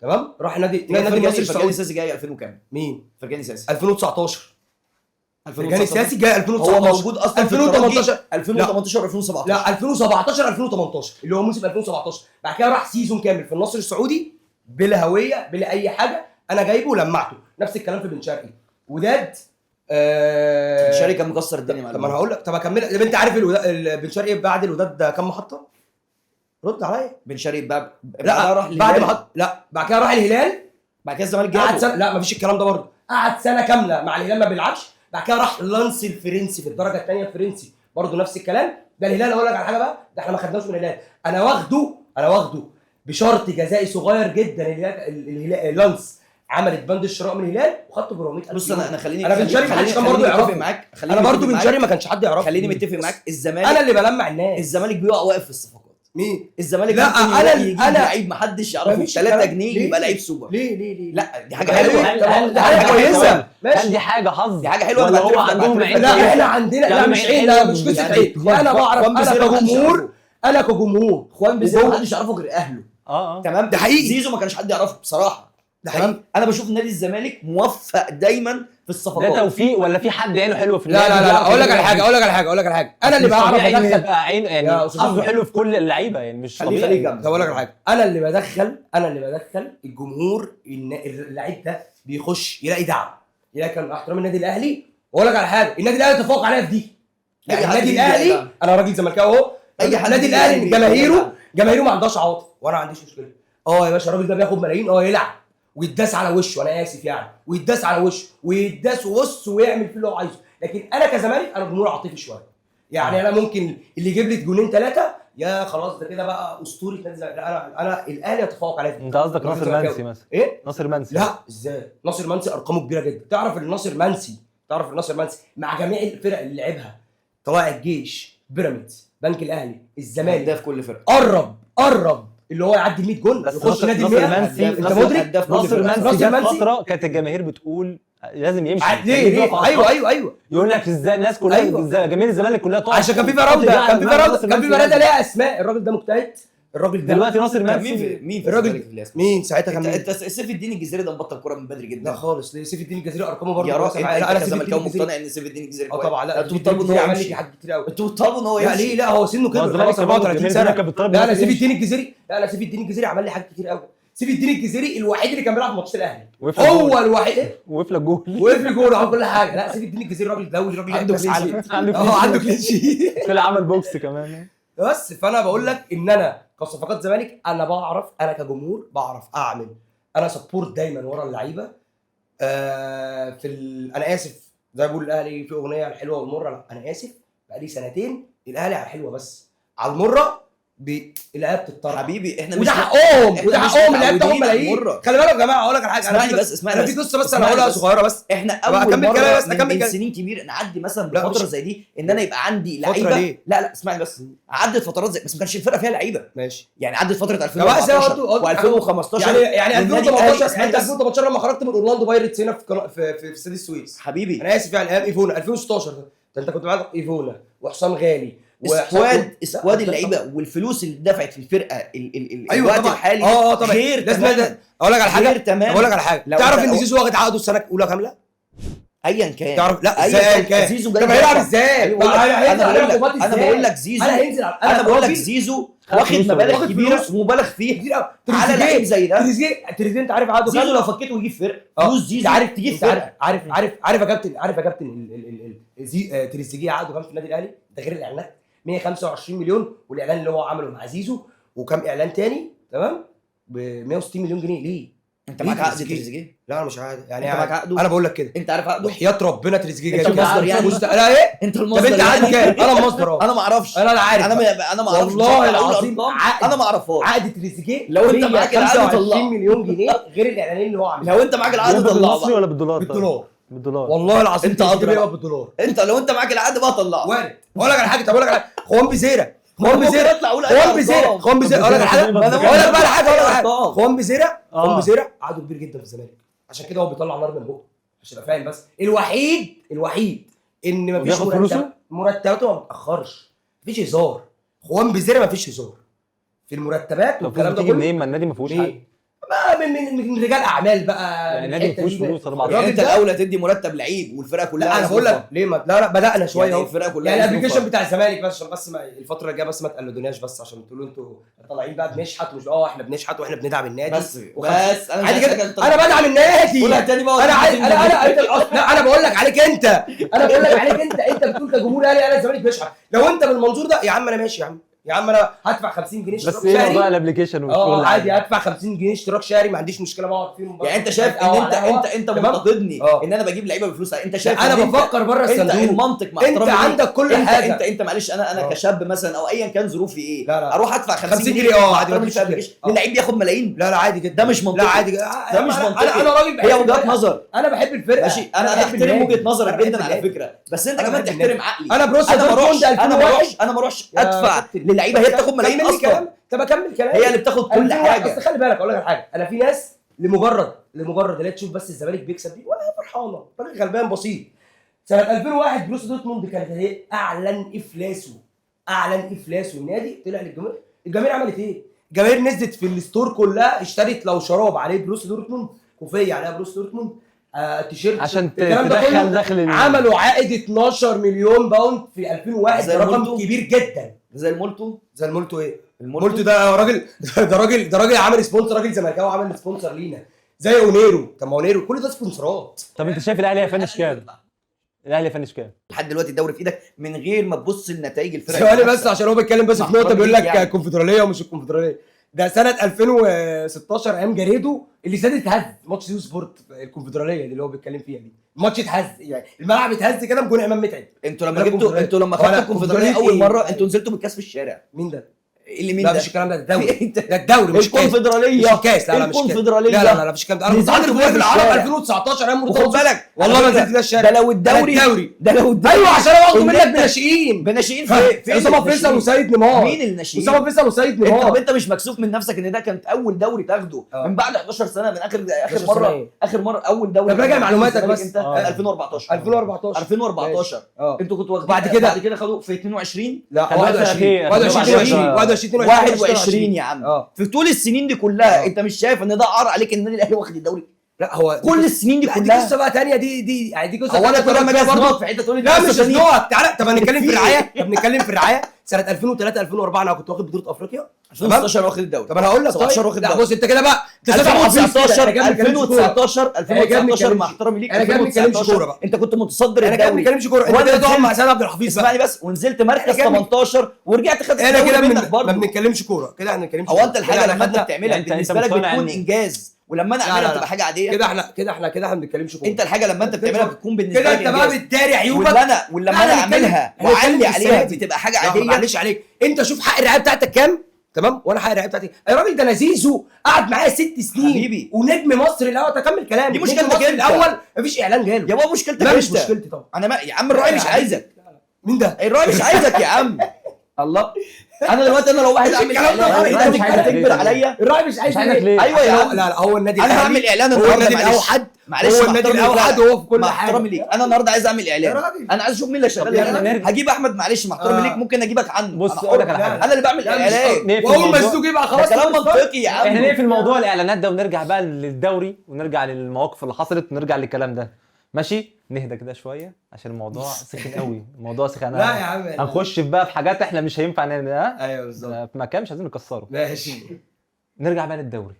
تمام، راح نادي نادي النصر فرجاني السعودي. ساسي جاي 2000 وكام؟ مين؟ فرجاني ساسي 2019. فرجاني ساسي جاي 2019. هو موجود اصلا 2018 2018 2017. لا 2017 2018 اللي هو موسم 2017. بعد كده راح سيزون كامل في النصر السعودي بلا هويه بلا اي حاجه، انا جايبه ولمعته. نفس الكلام في بن شرقي. وداد شاري كان مكسر الدنيا مع طب ما انا هقول لك، طب اكمل. طب انت عارف بن شرقي بعد الوداد كام محطه؟ رد عليا. بن شرقي بعد لا راح بعد محطه، لا بعد كده راح الهلال. بعد كده الزمالك قعد جابه. سنه، لا مفيش الكلام ده برضه. قعد سنه كامله مع الهلال ما بيلعبش. بعد كده راح لانس الفرنسي في الدرجه الثانيه الفرنسي، برضه نفس الكلام. ده الهلال اقول لك على حاجه بقى، ده احنا ما خدناش من الهلال، انا واخده بشرط جزائي صغير جدا. الهلال لانس عملت بند الشراء من الهلال وخدته ب 400000. بص انا خليني انا بن شرقي ما حدش كان برضه يعرفه معاك. انا برضه بن شرقي ما كانش حد يعرفه. خليني متفق معاك. الزمالك انا اللي بلمع الناس. الزمالك بيقع واقف في الصفقات. مين؟ الزمالك لا انا لعيب ما حدش يعرفه ب 3 جنيه يبقى لعيب سوبر. ليه لا دي حاجه حلوه. دي حاجه كويسه ماشي، دي حاجه حظ، دي حاجه حلوه. ولا هو عندهم عين؟ لا احنا عندنا، لا مش عين، لا مش قصه عين. انا بعرف، انا كجمهور خوان بيزيد ما حدش يعرفه غير اهله. تمام، ده حقيقي. زيزو ما كانش حد يعرفه بصراحه. ده حقيقي. انا بشوف نادي الزمالك موفق دايما في الصفقات. ده توفيق ولا في حد عينه حلو في لا لا لا اقول لك على حاجه انا اللي بعرف ادخل يبقى عين يعني حظه حلو في كل اللعيبه يعني مش طبيعي. اقول لك على حاجه، انا اللي بدخل الجمهور. اللعيب ده بيخش يلاقي دعم، يلاقي كان احترام النادي الاهلي. واقول لك على حاجه، النادي الاهلي تفوق عليا في دي. يعني النادي الاهلي، انا راجل زملكاوي اهو، النادي الاهلي جماهيره ما عندهاش عواطف وانا ما عنديش مشكله. يا باشا الراجل ده بياخد ملايين، يلعب ويتداس على وشه، انا اسف يعني، ويتداس على وشه ويتداس وبص ويعمل فيه اللي هو عايزه. لكن انا كزمالك انا جمهور عاطفي شويه، يعني انا ممكن اللي يجيب لي جونين 3 يا خلاص ده كده بقى اسطوري نادي الزمالك. انا الاهلي يتفوق عليا. انت قصدك ناصر منسي مثلا؟ ايه ناصر منسي؟ لا ازاي ناصر منسي ارقامه كبيره جدا. تعرف ان ناصر منسي مع جميع الفرق اللي لعبها، طلائع الجيش، بيراميدز، بنك الاهلي، الزمالك، ده في كل فرقه قرب اللي هو يعدي 100 جول يخش نادي منسي. انت مدرك؟ ناصر منسي فتره كانت الجماهير بتقول لازم يمشي. ليه؟ ايوه يقول لك ازاي الناس كلها جماهير الزمالك كلها تقع عشان كان في فراوده ليها اسماء. الراجل ده مجتهد، الراجل ده دلوقتي ناصر منسي مين في الراجل مين ساعتها كان انت سيف الدين الجزيري ده مبطل كوره من بدري جدا. لا خالص، ليه سيف الدين الجزيري ارقامه برضه يا راجل انا زملكاوي مقتنع ان سيف الدين الجزيري كويس. طبعا لا انتوا بتطالبوا ان هو عمل يمشي. لي حاجات كتير قوي. انتوا بتطالبوا ان هو لا يمشي. ليه؟ لا هو سنه كبر خلاص 34 سنه. لا انا سيف الدين الجزيري عمل لي حاجات كتير قوي. سيف الدين الجزيري الوحيد اللي كان بيلعب في ماتشات الاهلي، هو الوحيد. وقف لك جول وعمل كل حاجه. لا سيف الدين الجزيري راجل دولي، راجل عنده كليشي طلع عمل بوكس كمان. بس فانا بقول لك ان انا كصفقات زمالك انا بعرف، انا كجمهور بعرف اعمل، انا سبورت دايما ورا اللعيبه. انا اسف زي ما بقول الاهلي في اغنيه الحلوه والمره. لا انا اسف، بقالي سنتين الاهلي على الحلوه بس، على المره اللعيبه بتضطر. حبيبي احنا وده حقهم اللعيبه بتاخد ملايين. خلي بالك يا جماعه اقول لك على حاجه. اسمعني انا في قصه بس انا هقولها صغيره بس. احنا اول مره من سنين كبير نعدي مثلا بفتره زي دي ان انا يبقى عندي لعيبه. لا اسمعني بس، عدت فترات زي بس ما كانش الفرقه فيها لعيبه ماشي. يعني عدت فتره 2014 و2015 يعني 2018 انت 2018 لما خرجت من اورلاندو بايرتس هنا في استاد السويس. حبيبي انا اسف يعني ايام ايفونا 2016 ده انت كنت معاك ايفونا وحسام غالي اسكواد اللعيبه والفلوس اللي دفعت في الفرقه الوقت الحالي طبعا غير تماما. اقول لك على حاجه تعرف ان زيزو واخد عقده السنه الاولى كامله ايا كان. تعرف لا ازاي كان زيزو طب هيلعب ازاي؟ انا بقول لك زيزو انا بقول لك زيزو واخد مبالغ كبيره ومبالغ فيه على لعيب زي ده. تريزيجيه انت عارف عقده زيزو لو فكيته ويجيب فرقه فلوس زيزو عارف تجيب فرقه. عارف يا كابتن تريزيجيه عقده كام في النادي الاهلي؟ ده غير الاعلانات 125 مليون، والاعلان اللي هو عمله مع زيزو وكم اعلان تاني تمام ب 160 مليون جنيه. ليه؟ انت معاك عقد تريزيجيه؟ لا انا مش عارف يعني. انت معاك عقده؟ انا بقول لك كده. انت عارف عقده؟ وحياه ربنا تريزيجيه انت المصدر يعني؟ لا ايه؟ انت المصدر. طب انت عقد كام؟ انا المصدر انا ما اعرفش. انا عارف. انا ما اعرفش والله العظيم انا ما اعرفهاش. عقد تريزيجيه لو انت معاك العقد طلعه 20 مليون جنيه غير الاعلانين اللي هو عاملها. لو انت معاك العقد طلعه. بالمصري ولا بالدولار؟ بالدولار والله العظيم. انت اضرب بالدولار. انت لو انت معاك العقد بقى طلعه. وارد. اقول لك على حاجه خوان بيزيرا اقول لك على حاجه خوان بيزيرا عقده كبير جدا في الزمالك، عشان كده هو بيطلع نار من بقه عشان تبقى فاهم. بس الوحيد ان مفيش مرتباته ما بتاخرش، مفيش هزار. خوان بيزيرا مفيش هزار في المرتبات والكلام ده كله. منين؟ ما النادي ما فيهوش حاجه. من رجال اعمال بقى. يعني النادي ما فيهوش فلوس 14. يعني انت الاولى تدي مرتب لعيب والفرقه كلها لا انا بقول لك ليه لا بدانا شويه يعني اهو. الفرقه كلها يعني الابلكيشن بتاع الزمالك بس عشان بس الفتره الجايه بس ما تقلدوناش بس عشان تقولوا انتوا طالعين بقى بنشحت ومش احنا بنشحت واحنا بندعم النادي بس انا عادي جدا. انا بدعم النادي. قولها تاني بقى. انا لا انا بقول لك عليك انت. انت بتقول كجمهور اهلي انا الزمالك بيشحت. لو انت بالمنظور ده يا عم انا ماشي يا عم انا هدفع 50 جنيه اشتراك بس ايه موضوع الابلكيشن والشغل عادي هدفع 50 جنيه اشتراك شهري ما عنديش مشكله بقعد فيهم. يعني انت شايف ان انت منتقدني ان انا بجيب لعيبه بفلوس؟ انت شايف انا بفكر بره الصندوق. انت المنطق مع انت عندك كل حاجه. انت معلش انا كشاب مثلا او ايا كان ظروفي ايه لا. اروح ادفع 50 جنيه عادي للعيب بياخد ملايين؟ لا عادي جدا. ده مش منطقي. لا عادي ده مش منطقي. انا راجل هي وجهات نظر. انا بحب الفرقه ماشي انا احترم وجهه نظرك جدا على فكره بس انت كمان تحترم عقلي. انا بروسيا انا ما اروحش ادفع للعيبه هي بتاخد ملايين اصلا. طب اكمل كلامي. هي اللي بتاخد كل حاجه. بس خلي بالك اقول لك على حاجه. انا في ناس لمجرد اللي تشوف بس الزمالك بيكسب دي ولا فرحانه. راجل غلبان بسيط. سنه 2001 بروسيا دورتموند كانت هي اعلن افلاسه النادي طلع للجماهير. الجماهير عملت ايه؟ الجماهير نزلت في الستور كلها اشترت لو شراب عليه بروسيا دورتموند كوفيه عليها بروسيا دورتموند تيشيرت عشان تدخل داخل عملوا عائد 12 مليون باوند في 2001. ده رقم كبير جدا. زي المولتو ايه؟ المولتو ده راجل عامل سبونسر. راجل زملكاوي عامل سبونسر لينا زي اونيرو. طب ما اونيرو كل ده سبونسرات. طب انت شايف الاهلي هيفنش كام؟ الاهلي فنش كام؟ لحد دلوقتي الدوري في ايدك من غير ما تبص لنتائج الفرق. ثواني بس عشان هو بيتكلم بس في نقطه بيقول لك الكونفدراليه ومش الكونفدراليه. ده سنه 2016 ايام جاريدو اللي سادت هز ماتش زيو سبورت الكونفدراليه دي اللي هو بيتكلم فيها دي. الماتش اتهز يعني الملعب اتهز كده بجون امام متعب. انتوا لما خدتوا الكونفدراليه اول مره انتوا نزلتوا بالكاس في الشارع. مين ده؟ اللي مين لا ده؟ مش الكلام ده الدوري. ده الدوري مش الكونفدراليه. مش الكاس. لا مش الكونفدراليه. لا مش الكلام ده. انا كنت حاضر في العرب 2019 ايام خد بالك والله ما نزلت ده الشارع. ده لو الدوري ايوه عشان واخده منك بناشئين في اسامه فيصل وسيد نيمار. مين الناشئين؟ اسامه فيصل وسيد نيمار. طب انت مش مكسوف من نفسك ان ده كانت اول دوري تاخده من بعد 11 سنه من اخر مره اول دوري؟ طب راجع معلوماتك بس. انت 2014 انتوا كنتوا واخدين بعد كده خدوا في 22 لا 21 يا عم. في طول السنين دي كلها انت مش شايف ان ده عار عليك ان النادي الاهلي واخد الدوري؟ لا هو كل السنين دي كلها دي قصه بقى ثانيه. دي يعني دي قصه. هو انا كل ما اجي برضه في حته تقول لي لا مش نقط. تعالى طب هنتكلم في الرعايه. سنه 2003 2004 انا كنت واخد بطوله افريقيا. 2016 واخد الدوري. طب انا هقول لك 17 واخد الدوري. بص انت كده بقى 2019 مع احترامي ليك انا جاي ما بتكلمش كوره بقى. انت كنت متصدر الدوري. انا جاي ما بتكلمش كوره. انت كده تقعد مع سيد عبد الحفيظ اسمعني بس ونزلت مركز 18 ورجعت خدت الدوري منك برضه. ما بنتكلمش كوره كده. احنا بنتكلمش هو انت الحاجه لما انت بتعملها بالنسبه لك بتكون انجاز ولما انا اعملها بتبقى حاجه عاديه. كده احنا ما بنتكلمش كوره. انت الحاجه لما انت بتعملها بتكون بالنسبه لك كده انت بقى بتداري عيوبك. ولما انا اعملها واعلي عليها بتبقى حاجه عاديه. معلش عليك انت شوف حق الرعايه بتاعتك كام تمام وانا حق الرعايه بتاعتي. يا راجل ده انا زيزو قعد معايا 6 سنين حبيبي. ونجم مصر الاول. تكمل كلامي. دي مشكلتك انت الاول مفيش اعلان جاله. يا بابا مشكلتك انت. مش مشكلتي طبعا. انا يا عم الراعي مش عايزك. مين ده؟ الراعي مش عايزك يا عم. الله انا دلوقتي لو واحد عامل اعلان تكبر عليا. الراعي مش عايزك ليه؟ ايوه يا عم. لا هو النادي انا هعمل اعلان النهارده معلش هو النادي الاوحد هو في كل حاجه. احترامي ليك انا النهارده عايز اعمل اعلان. انا عايز اشوف مين اللي شغال. هجيب احمد معلش مع احترامي ليك ممكن اجيبك عنه. بص اقول لك على حاجه. انا اللي بعمل اعلان واول ما السوق يبقى خلاص كلام منطقي يا عم. احنا ليه في الموضوع الاعلانات ده ونرجع بقى للدوري ونرجع للمواقف اللي حصلت ونرجع للكلام ده ماشي. نهدى كده شويه عشان الموضوع سخن قوي. الموضوع سخن. لا يا عم هنخش بقى في حاجات احنا مش هينفع نعملها. ايوه بالظبط. في مكان مش عايزين نكسره. ماشي. نرجع بقى للدوري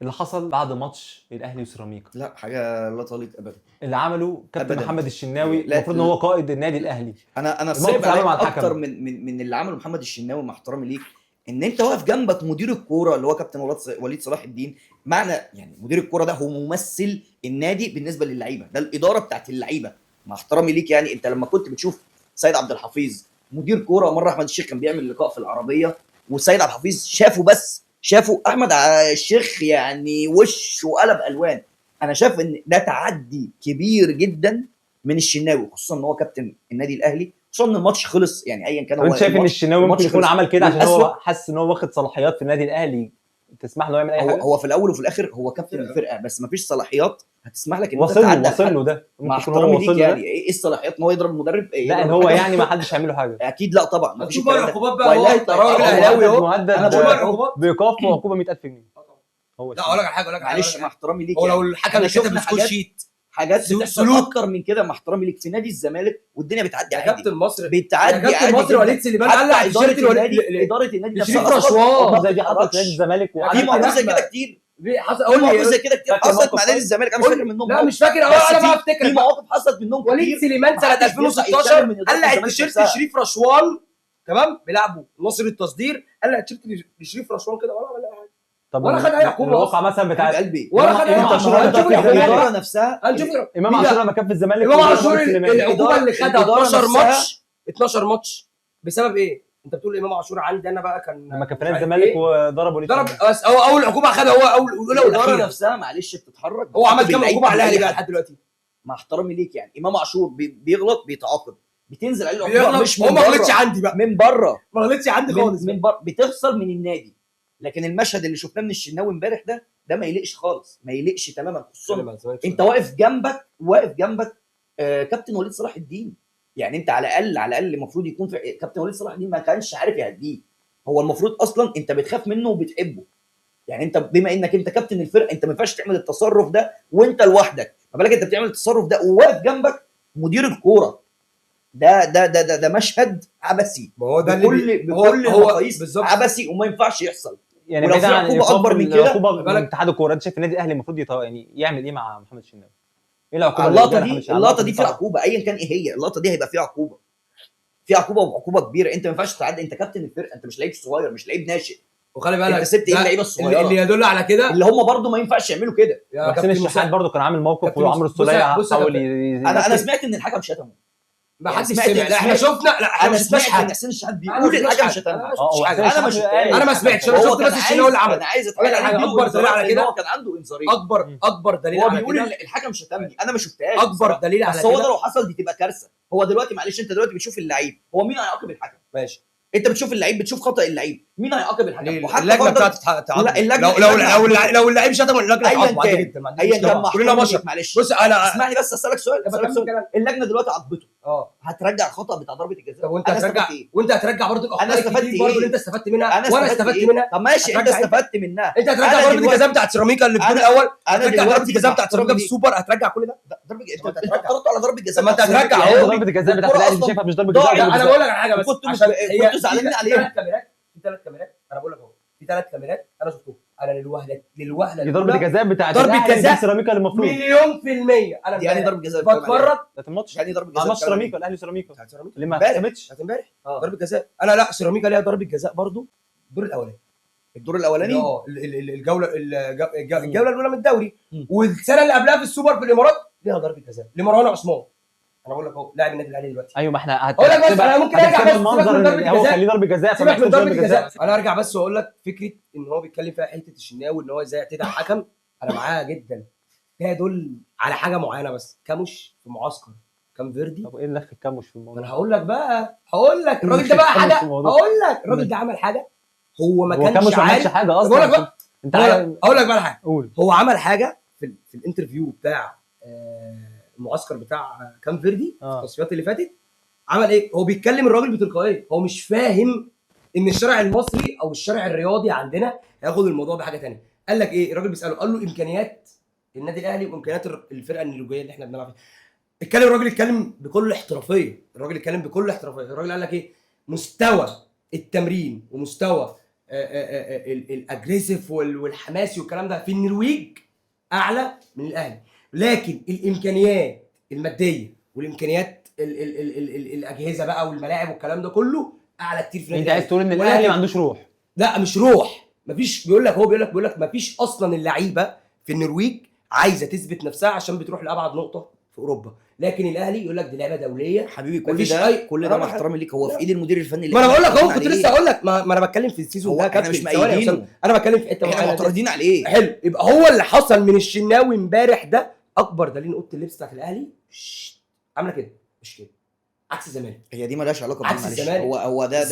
اللي حصل بعد ماتش الاهلي وسيراميكا. لا حاجه لا تليق ابدا اللي عمله كابتن أبداً. محمد الشناوي. المفروض ان هو قائد النادي الاهلي. انا صعب عليك اكتر من اللي عمله محمد الشناوي مع احترامي ليك ان انت واقف جنبك مدير الكوره اللي هو كابتن وليد صلاح الدين. معنى يعني مدير الكوره ده هو ممثل النادي بالنسبه للعيبه. ده الاداره بتاعت اللعيبه مع احترامي ليك. يعني انت لما كنت بتشوف سيد عبد الحفيظ مدير كوره مره احمد الشيخ كان بيعمل لقاء في العربيه وسيد عبد الحفيظ شافوا احمد الشيخ يعني وشه قلب الوان. انا شايف ان ده تعدي كبير جدا من الشناوي خصوصا ان هو كابتن النادي الاهلي خصوصا ان الماتش خلص. يعني ايا كان هو انت شايف ان الشناوي ممكن يكون عمل كده عشان هو حس ان هو واخد صلاحيات في النادي الاهلي تسمح له يعمل اي حاجه؟ هو في الاول وفي الاخر هو كابتن الفرقه بس ما فيش صلاحيات هتسمح لك ان انت تعدي. وصل له ده مع احترامي ليك. يعني ايه الصلاحيات ان هو يضرب المدرب؟ لا ان هو يعني ما حدش هيعمل له حاجه. اكيد لا طبعا ما فيش العقوبات بقى. والله راجل اهلاوي اهو مهدد بايقاف وعقوبه 100,000 جنيه. هو لا اقول لك على حاجه معلش مع احترامي ليك هو يعني. لو الحكم أنا اللي كتب شفنا السكور شيت حاجات بتحصل سلوك. اكتر من كده، مع احترامي ليك، في نادي الزمالك والدنيا بتعدي يا عادي، كابتن مصر يا بتعدي كابتن عادي مصر جداً. وليد سليمان قال حتى لك اداره النادي لشريف نفسها أصلاً رشوان. ما زي دي حصلت في نادي بتتحركش. الزمالك يا في كابتن مواقف زي أحمد. كده كتير، حصل في قول مواقف لي زي كده كتير فاكر حصلت موقف مع نادي طيب؟ الزمالك، انا مش قول فاكر لي. منهم لا موقف. مش فاكر بس انا بقى في افتكر مواقف حصلت منهم وليد كتير. سليمان سنه محدش بيطلع 2016 يتكلم من إدارة قلع الزمالك التيشيرت نفسها. شريف رشوان تمام بيلعبوا ناصر التصدير، قلع التيشيرت لشريف رشوان كده ولا حاجه طب ولا خد اي عقوبه الواقع أصلاً. مثلا بتاع قلبي ولا خد اي إمام عقوبه. عاشور هنشوف لما كان في العقوبه الزمالك. الاداره نفسها هنشوف امام مين ده؟ عاشور لما كان في الزمالك امام ووليد عاشور سليمان. العقوبه اللي خدها الإدارة 12 نفسها- ماتش 12 ماتش بسبب ايه؟ انت بتقول امام عاشور عندي انا بقى كان لما كان في مش نادي عارف الزمالك إيه. وضرب وليد ضرب سليمان. بس هو اول عقوبه خدها هو الاولى الاداره والاخيره. نفسها معلش بتتحرك. هو عمل كام باللعيب عقوبه على الاهلي بأي بقى حد. لحد دلوقتي؟ مع احترامي ليك يعني، امام عاشور بيغلط بيتعاقب، بتنزل عليه العقوبه بيغلط، مش هو من ما غلطش بره، عندي بقى من بره، ما غلطش عندي خالص من بره بتخسر من النادي. لكن المشهد اللي شفناه من الشناوي امبارح ده ما يليقش خالص، ما يليقش تماما. خصوصا انت واقف جنبك كابتن وليد صلاح الدين. يعني انت على الاقل المفروض يكون في كابتن وليد صلاح الدين ما كانش عارف يهديه. هو المفروض اصلا انت بتخاف منه وبتحبه. يعني انت بما انك انت كابتن الفرقه، انت ما ينفعش تعمل التصرف ده وانت لوحدك، ما بالك انت بتعمل التصرف ده وواقف جنبك مدير الكوره. ده مشهد عبثي. ما هو ده بكل المقاييس بالظبط عبثي وما ينفعش يحصل. يعني ولو بعيد في عن عقوبة أكبر من كده، عقوبه بالك- من اتحاد الكوره، انت شايف النادي الاهلي المفروض يعني يعمل ايه مع محمد الشناوي؟ ايه العقوبه اللقطه اللي دي اللقطه دي فيها عقوبه ايا كان ايه هي اللقطه دي، هيبقى فيها عقوبه، وعقوبه كبيره. انت ما ينفعش تعدي، انت كابتن الفرقه، انت مش لعيب صغير، مش لعيب ناشئ. وخلي بالك انت سبت ايه ده اللعيبه الصغيره اللي يدل على كده اللي هم برضو ما ينفعش يعملوا كده. يا حسين الشحات مساعد. برضه كان عامل موقف، كابتن وعمرو بص يا السولية حاول كابتن. انا سمعت ان الحكم شتمه. ما يعني حدش سمعت- سمع. لا احنا سمعت- شفنا، لا احنا انا ما شفناش سمعت ان حاجه. حسين الشحات أنا بيقول ما شفناش الحكم حاجة. شتمه. أنا ما اه شفتش حاجه. انا ما شفتهاش. انا ما سمعتش، انا هو شفت كان بس الشناوي اللي عمله. كان عايز أقول لك على حاجة، أكبر دليل على كده. هو كان عنده انذارين. اكبر دليل هو على بيقول كده الحكم شتمني، انا ما شفتهاش اكبر بصراحة. دليل على بس هو ده كده لو حصل دي تبقى كارثه. هو دلوقتي معلش، انت دلوقتي بتشوف اللعيب، هو مين هيعاقب الحكم؟ ماشي. انت بتشوف اللعيب، بتشوف خطا اللعيب، مين هيعاقب الحكم؟ وحتى اللجنه برضه بتاعت لا، اللجنة- لو اللعيب شتم اللجنه ايا هتعاقبه عادي كان جدا. ما عنديش ايا مشكلة. كان مع كلنا احترامي بشر. ليك، معلش بص انا اسمعني بس اسالك سؤال. اللجنه دلوقتي عاقبته، هترجع الخطا بتاع ضربه الجزاء. طب وانت أنا هترجع استفدت ايه؟ وانت هترجع برضه الاخطاء أنا استفدت الكتير برضه إيه؟ اللي انت استفدت منها انا وانا استفدت إيه؟ منها. طب ماشي، انت هترجع إيه؟ استفدت منها. انت هترجع أنا ضربه دلوقتي- الجزاء بتاعت سيراميكا اللي في الدور أنا- الاول، انا هترجع دلوقتي ضربه الجزاء بتاعت سيراميكا في ليك. السوبر، هترجع كل ده. ضربه انت انت هترجع. اعترضت على ضربه الجزاء. طب ما انت بتاعت هترجع سيراميكا. اهو. ضربه الجزاء بتاعت الكرة الاهلي دي أصلاً شايفها مش ضربه ضاعت. جزاء. انا بقول لك على حاجه بس كنتوا عشان هي كنتوا زعلانين عليها. في 3 كاميرات انا بقول لك اهو، في 3 كاميرات انا شفتهم. انا للوهله دي ضربه الجزاء بتاعت ضربة الاهلي جزاء دي سيراميكا اللي المفروض مليون في المية. انا يعني ضربه جزاء بتفرج بتاعت الماتش، يعني ضربه مع جزاء ماتش سيراميكا الاهلي وسيراميكا بتاعت سيراميكا اللي ما امبارح. حسبتش. بتاعت امبارح اه. ضربه جزاء. انا لا سيراميكا ليها ضربه جزاء برضو الدور الاولاني. الدور الاولاني الجوله الاولى من الدوري، مم. والسنه اللي قبلها في السوبر في الامارات ليها ضربه جزاء لمروان عثمان. انا بقول لك اهو لاعب النادي الاهلي دلوقتي. ايوه ما احنا أقول لك بس أنا ممكن أرجع بس، المنظر سيبك من ضربة اللي هو الجزاء. خليه ضربه جزاء سيبك من ضربه ضربة الجزاء. انا ارجع بس واقول لك فكره ان هو بيتكلم فيها حته الشناوي ان هو ازاي اعتدى على الحكم. انا معاها جدا، ده يدل على حاجه معينه بس. كاموش في معسكر كام فيردي. طب ايه اللي دخل كاموش في الموضوع؟ انا هقول لك بقى، هقول لك الراجل ده بقى حاجه، هقول لك الراجل ده عمل حاجه هو ما هو كاموش كانش ما عملش عارف. حاجه بقول لك اصلا. بقى، انت عارف هقول لك بقى حاجه. قول. هو عمل حاجه في الانترفيو بتاع المعسكر بتاع كام فيردي في التصفيات اللي فاتت. عمل ايه؟ هو بيتكلم الراجل بتلقائيه، هو مش فاهم ان الشارع المصري او الشارع الرياضي عندنا هياخد الموضوع بحاجه ثانيه. قال لك ايه؟ الراجل بيساله، قال له امكانيات النادي الاهلي وامكانيات الفرقه النرويجيه اللي احنا بنلعب فيها. الراجل اتكلم بكل احترافيه. الراجل قال لك ايه؟ مستوى التمرين ومستوى الاجريسيف والحماسي والكلام ده في النرويج اعلى من الاهلي، لكن الامكانيات الماديه والامكانيات الاجهزه بقى والملاعب والكلام ده كله اعلى كتير في النادي. انت عايز تقول ان الاهلي ما عندوش روح؟ لا مش روح، مفيش. بيقول لك مفيش اصلا. اللعيبه في النرويج عايزه تثبت نفسها عشان بتروح لابعد نقطه في اوروبا، لكن الاهلي يقول لك دي لعبه دوليه حبيبي. مفيش كل ده مع احترامي ليك، هو في ايد المدير الفني. ما انا بقول لك اهو، كنت لسه اقول لك ما انا بتكلم في السيزون ده. احنا مش مأيدينه، انا بتكلم في حته احنا معترضين عليه. حلو، يبقى هو اللي حصل من الشناوي امبارح ده اكبر دليل. اوضه اللبس بتاعت الاهلي عامله كده مش كده، عكس الزمالك. هي دي مالهاش علاقه عكس معلش. الزمالك. هو ده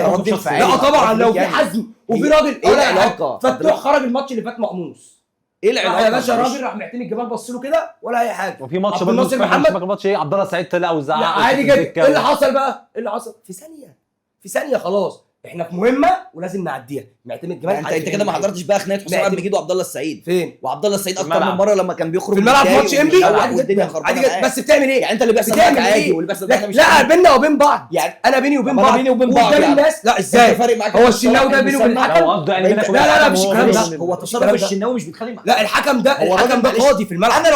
رد انفعال. لا طبعا لو في يعني. حزم وفي راجل ايه العلاقه؟ فتوح خرج الماتش اللي فات مقموص. ايه العلاقه يا باشا؟ راجل راح معتني الجمال، بص له كده ولا اي حاجه. وفي ماتش عبد الناصر محمد ماتش ايه، عبد الله السعيد طلع وزعق عادي جدا. ايه اللي حصل بقى؟ في ثانيه خلاص احنا في مهمه ولازم نعديها، معتمد جمال. يعني انت كده ما حضرتش بقى خناقه حسام عبد المجيد وعبد الله السعيد فين؟ وعبد الله السعيد اكتر من مره لما كان بيخرج في الملعب في ماتش انبي والدنيا عادي جدا. بس بتعمل ايه؟ يعني انت اللي بيحصل معاك عادي واللي بيحصل معاك مش لا بيننا وبين بعض، يعني انا بيني وبين بعض قدام الناس. لا ازاي فارق معاك هو الشناوي ده بينه وبين الحكم؟ لا مش الكلام ده. هو تصرف الشناوي مش بيتخانق معاه. لا الحكم ده قاضي في الملعب. انا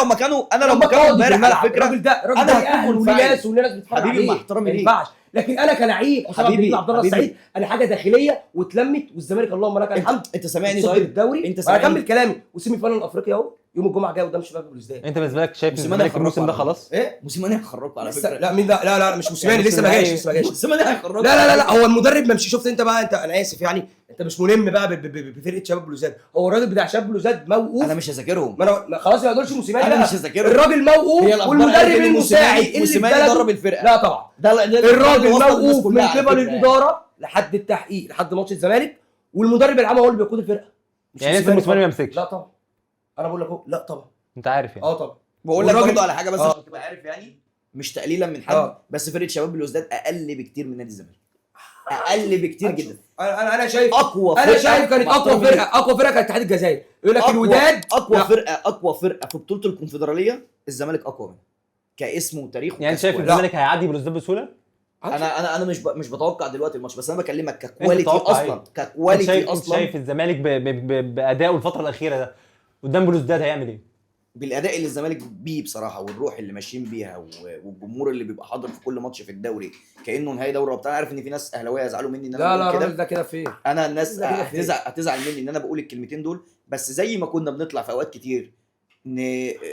لو مكانه امبارح على فكره الراجل ده انا اهل وناس بتتفرج عليه حبيبي مع احترامي ليك، لكن انا كلاعب حبيبي عبد الله السعيد انا حاجه داخليه واتلمت، والزمالك اللهم لك الحمد انت سامعني صاحب طيب الدوري. انت انا اكمل كلامي، وسيمي فاينال الافريقي اهو يوم الجمعه الجاي قدام شباب بلوزداد. انت بالنسبه لك شايف الزمالك الموسم ده خلاص؟ ايه موسيماني هيخرجوا على فكره. لا مين ده؟ لا مش موسيماني، لسه ما جاش موسيماني هيخرجوا. لا هو المدرب ما مشي. شفت انت بقى، انا اسف يعني انت مش ملم بقى بفرقه شباب بلوزداد. هو الراجل بتاع شباب بلوزداد موقوف. انا مش هذاكرهم، ما انا خلاص ما اقدرش موسيماني، انا مش هذاكرهم. الراجل موقوف والمدرب المساعد اللي موسيماني درب الفرقه. لا طبعا ده الراجل موقوف من قبل الاداره لحد التحقيق لحد ماتش الزمالك، والمدرب العام هو اللي بيقود الفرقه. يعني انت موسيماني ما يمسكش؟ لا طبعا انا بقول لك اهو لا طبعا انت عارف يعني. طبعا بقول لك برضه على حاجه بس عشان تبقى عارف، يعني مش تقليلا من حد بس فرقه شباب بلوزداد اقل بكتير من نادي الزمالك، اقل بكتير جدا. انا شايف اقوى فرقه، انا شايف كانت اقوى فرقه كانت اتحاد الجزائر. يقول لك الوداد اقوى فرقه في بطوله الكونفدراليه الزمالك اقوى منها كاسم وتاريخ. يعني شايف الزمالك هيعدي بلوزداد بسهوله؟ انا مش بتوقع دلوقتي الماتش، بس انا بكلمك ككواليتي اصلا. ككواليتي اصلا شايف الزمالك بادائه الفتره الاخيره ده قدام بلوزداد هيعمل ايه؟ بالاداء اللي الزمالك بيه بصراحه، والروح اللي ماشيين بيها، والجمهور اللي بيبقى حاضر في كل ماتش في الدوري كانه نهائي دوري ابطال. عارف ان في ناس اهلاويه يزعلوا مني ان انا لا الراجل ده كده فين. انا الناس هتزعل مني ان انا بقول الكلمتين دول، بس زي ما كنا بنطلع في اوقات كتير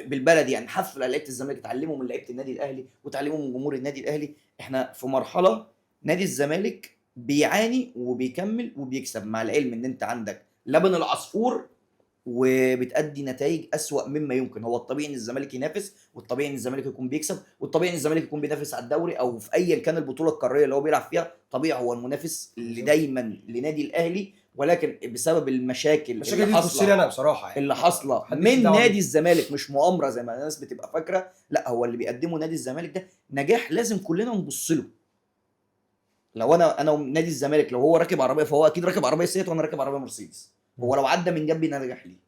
بالبلدي يعني نحفل على لعيبه الزمالك، اتعلموا من لعيبه النادي الاهلي وتعلموا من جمهور النادي الاهلي. احنا في مرحله نادي الزمالك بيعاني وبيكمل وبيكسب، مع العلم ان انت عندك لبن العصفور وبتأدي نتائج أسوأ مما يمكن. هو الطبيعي ان الزمالك ينافس، والطبيعي ان الزمالك يكون بيكسب، والطبيعي ان الزمالك يكون بينافس على الدوري او في ايا كان البطوله القاريه اللي هو بيلعب فيها. طبيعي هو المنافس اللي دايما لنادي الاهلي، ولكن بسبب المشاكل اللي حاصله انا بصراحه يعني اللي حاصله من نادي الزمالك، مش مؤامره زي ما الناس بتبقى فاكره، لا هو اللي بيقدمه نادي الزمالك ده نجاح لازم كلنا نبص له. لو انا ونادي الزمالك لو هو راكب عربيه فهو اكيد راكب عربيه سيات وانا راكب عربيه مرسيدس، هو لو عدى من جنبي نجح ليه.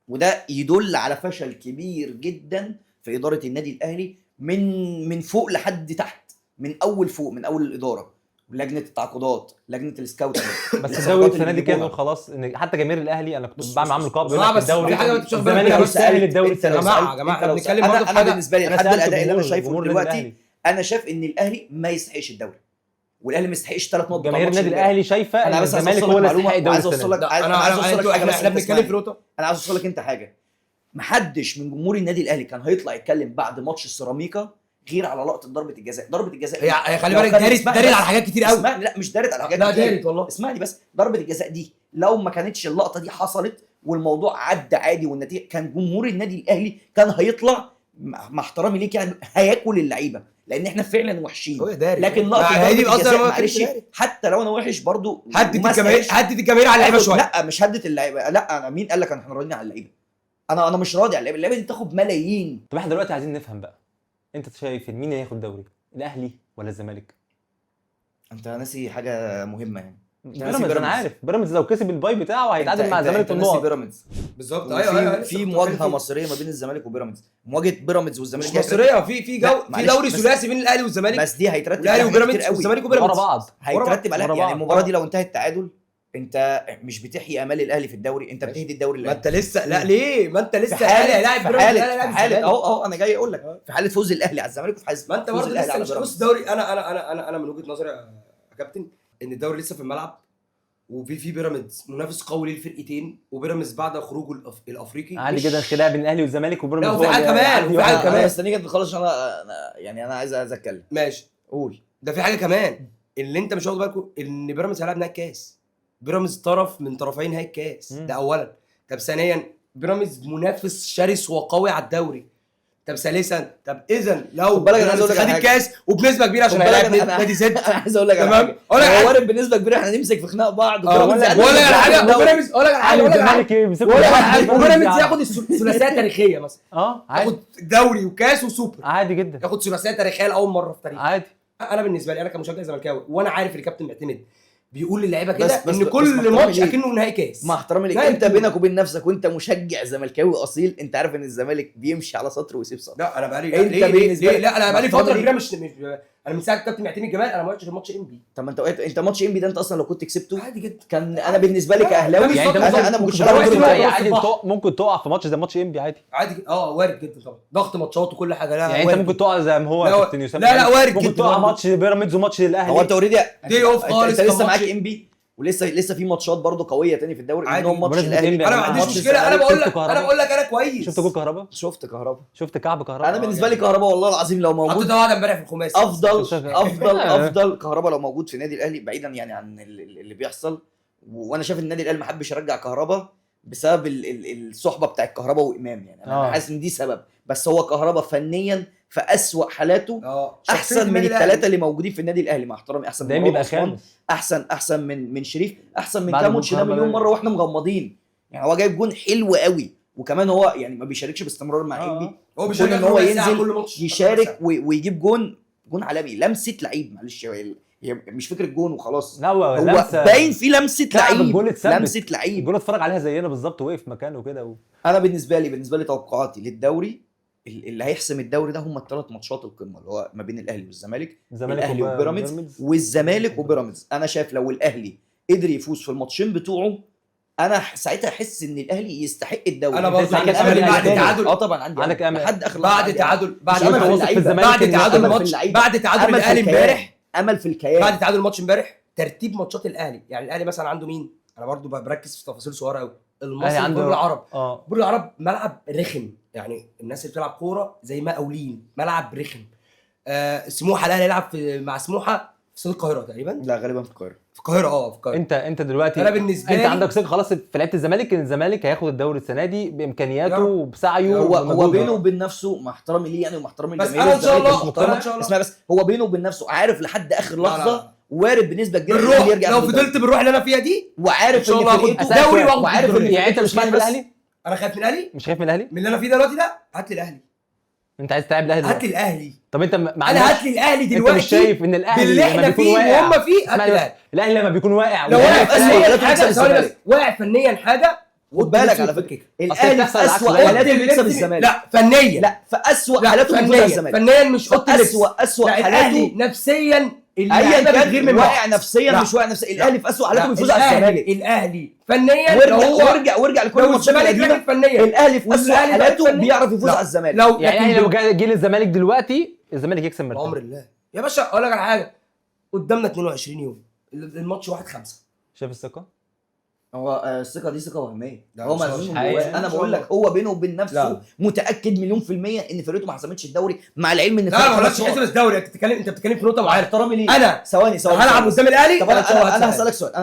وده يدل على فشل كبير جدا في اداره النادي الاهلي من فوق لحد تحت، من اول فوق، من اول الاداره، لجنه التعاقدات، لجنه السكاوتنج. بس الدوري السنه دي كان خلاص ان حتى جماهير الاهلي، انا كنت بعمل معاهم لقاء بيقول لك الدوري في حاجه الزمالك بيستاهل الدوري السنه دي. يا جماعه احنا بنتكلم برضه انا بالنسبه لي لحد الاداء اللي انا شايفه جمهور دلوقتي انا شايف ان الاهلي ما يستحقش الدوري، والاهلي ما يستحقش 3 نقط. جماهير النادي الاهلي شايفه ان الزمالك هو اللي يستحق الدوري السنه دي. انا عايز اوصل لك حاجه، احنا بنتكلم في نقطه، انا عايز اوصل لك انت حاجه. محدش من جمهور النادي الاهلي كان هيطلع يتكلم بعد ماتش السيراميكا غير على لقطه ضربه الجزاء. ضربه الجزاء هي خلي بالك دارت على حاجات كتير قوي. اسمعني، لا مش دارت على حاجات كتير، لا دارت والله. اسمعني بس، ضربه الجزاء دي لو ما كانتش اللقطه دي حصلت والموضوع عدى عادي والنتيجه، كان جمهور النادي الاهلي كان هيطلع مع احترامي ليك يعني هياكل اللعيبه، لان احنا فعلا وحشين. لكن لقطه دي اصلا معلش حتى لو انا وحش برضو هدت الجماهير على اللعيبه شويه. لا مش هدت اللعيبه، لا انا مين قال لك احنا راضيين على اللعيبه؟ انا مش راضي على اللعيبه دي تاخد ملايين. طب احنا دلوقتي عايزين نفهم بقى، انت شايف مين اللي هياخد الدوري، الاهلي ولا الزمالك؟ انت ناسي حاجه مهمه يعني. بيراميدز. انا عارف بيراميدز لو كسب الباي بتاعه هيتعادل مع الزمالك في النقط. بيراميدز بالظبط. ايوه في مواجهه مصريه ما بين الزمالك وبيراميدز، مواجهه بيراميدز والزمالك مش مصريه، في دوري ثلاثي بين الاهلي والزمالك، بس دي هيترتب الاهلي وبيراميدز والزمالك وبيراميدز ورا بعض، هيترتب عليها. يعني المباراه دي لو انتهت تعادل انت مش بتحيي امال الاهلي في الدوري، انت بتهدي الدوري. ما انت لسه لا ليه؟ ما انت لسه لاعب بيراميدز اهو انا جاي اقول لك في حاله فوز الاهلي على الزمالك وفي حاله ما انت برضه لسه مش بص الدوري. انا من وجهه نظري يا كابتن ان الدوري لسه في الملعب، وفي بيراميدز منافس قوي للفرقتين، وبيراميدز بعد خروجه الافريقي عادي جدا خناقه بين الاهلي والزمالك وبيراميدز. لا وفي حاجه كمان انا مستنيك تخلص عشان يعني انا عايز اتكلم. ماشي قول. ده في حاجه كمان اللي انت مش واخد بالكم، ان بيراميدز هيلعب نهائي الكاس. بيراميدز طرف من طرفين نهائي الكاس، ده اولا. طب ثانيا بيراميدز منافس شرس وقوي على الدوري. طب ثالثا طب اذا لو بيراميدز خد الكاس وبنسبه كبيره عشان هيلاعب نادي زد، انا عايز اقول لك تمام، هو وارد بنسبه كبيره احنا نمسك في خناق بعض. ولا حاجه، وبيراميدز وبيراميدز ياخد الثلاثيه التاريخيه مثلا. عادي، ياخد دوري وكاس وسوبر عادي جدا، ياخد ثلاثيه تاريخيه لاول مره في تاريخه عادي. انا بالنسبه لي انا كمشجع زملكاوي وانا عارف ان الكابتن معتمد بيقول للعيبه كده بس ان كل ماتش اكنه نهائي كاس. مع احترامي ليك، انت بينك وبين نفسك وانت مشجع زملكاوي اصيل، انت عارف ان الزمالك بيمشي على سطر ويسيب سطر. لا انا بقالي انت بالنسبه لي لا انا بقالي فتره كبيره مش انا من ساعه الكابتن معتمد جمال انا ما رحتش ماتش انبي. طب ما انت ماتش انبي ده انت اصلا لو كنت كسبته عادي جدا كان انا بالنسبه لي كاهلاوي يعني انت انا ما كنتش عادي ممكن تقع في ماتش زي ماتش انبي عادي وارد جدا طبعا، ضغط ماتشات وكل حاجه. لا يعني انت ممكن تقع زي ما هو كابتن يوسف. لا وارد جدا، ممكن تقع ماتش بيراميدز وماتش الاهلي. هو انت اوريدي دي اوف خالص، انت لسه معاك انبي ولسه في ماتشات برضه قويه تاني في الدوري منهم ماتش الاهلي. انا ما عنديش مشكله، انا بقول لك انا كويس. شفت جول كهربا؟ شفت كهربا، شفت كعب كهربا. انا بالنسبه لي كهربا والله العظيم لو موجود حطيت واحده امبارح في الخماسي افضل كهربا لو موجود في النادي الاهلي، بعيدا يعني عن اللي بيحصل. وانا شايف ان النادي الاهلي ما حبش يرجع كهربا بسبب الصحبه بتاع كهربا وامام، يعني انا حاسس ان دي سبب. بس هو كهربا فنيا في اسوأ حالاته احسن من الثلاثه اللي موجودين في النادي الاهلي، مع احترامي. احسن من بيبقى خامس، احسن من شريف، احسن من كاموتش ده مليون مره واحنا مغمضين. يعني هو جايب جون حلو قوي، وكمان هو يعني ما بيشاركش باستمرار مع انبي. هو بيشارك ان هو ينزل يشارك ويجيب جون عالمي، لمسه لعيب. معلش هي مش فكره جون وخلاص، لا هو باين في لمسه لعيب، لمسه لعيب. الجون اتفرج عليها زينا بالظبط، وقف مكانه كده انا بالنسبه لي توقعاتي للدوري اللي هيحسم الدوري ده هم الثلاث ماتشات القمه اللي هو ما بين الاهلي والزمالك، الاهلي وبيراميدز والزمالك وبيراميدز. انا شايف لو الاهلي قدر يفوز في الماتشين بتوعه انا ساعتها احس ان الاهلي يستحق الدوري. انا برضه عندي امل بعد تعادل. طبعا عندك امل لحد اخر بعد تعادل بعد تعادل الماتش بعد تعادل الاهلي امبارح، امل في الكيان بعد تعادل الماتش امبارح. ترتيب ماتشات الاهلي، يعني الاهلي مثلا عنده مين؟ انا برضو بركز في تفاصيل صغيره قوي. المصري برج العرب، برج العرب ملعب رخم، يعني الناس اللي بتلعب كوره زي ما قاولين ملعب رخم. سموحه الاهلي يلعب مع سموحه في استاد القاهره تقريبا. لا غالبا في القاهره. في القاهره. انت دلوقتي انا بالنسبه لي انت عندك ثقه خلاص في لعيبه الزمالك ان الزمالك هياخد الدوري السنه دي بامكانياته وبسعيه. هو بينه وبين نفسه، مع احترامي ليه يعني ومع احترامي للجماهير، بس ان شاء الله اسمع بس، هو بينه وبين نفسه عارف لحد اخر لحظه وارد بنسبه كبيره بالروح يرجع. لو فضلت بالروح اللي انا فيها دي وعارف ان فرقته دوري وعارف يعني انت مش خايف من الاهلي؟ انا خايف من الاهلي. مش خايف من الاهلي من اللي انا فيه دلوقتي ده؟ هات لي الاهلي. انت عايز تلعب الاهلي؟ هات لي الاهلي. طب انت انا هات لي الاهلي دلوقتي. انت مش شايف ان الاهلي اللي احنا فيه وهم فيه؟ هات لي الاهلي لما بيكون واقع لو واقع فنيا حاجه، واقع فنيا حاجه. خد بالك على فكره الاهلي في اسوء حالاته بيكسب الزمالك. لا فنيا، لا في اسوء حالاته بيفوز الزمالك. فنيا مش قلت اسوء حالاته نفسيا. ايا كان غير من واقع نفسيا مش واقع نفسيا. الاهلي في اسوء حالاته بيفوز على الزمالك. الاهلي فنيا وارجع لكل الماتشات القديمه فنيا. الاهلي في اسوء حالاته بيعرف يفوز على الزمالك. يعني لو جه للزمالك دلوقتي الزمالك يكسب مرتين. بامر الله يا باشا. اقول لك على حاجه، قدامنا 22 يوم، الماتش 1-5. شايف الثقه؟ هو الثقه دي ثقه وهميه. هو انا بقول لك هو بينه وبين نفسه متاكد مليون في الميه ان فرقته ما حسمتش الدوري، مع العلم ان لا ما قلتش حسب الدوري. انت بتتكلم في نقطه معينه. احترامي ليه؟ انا ثواني هلعب قدام الاهلي. طب انا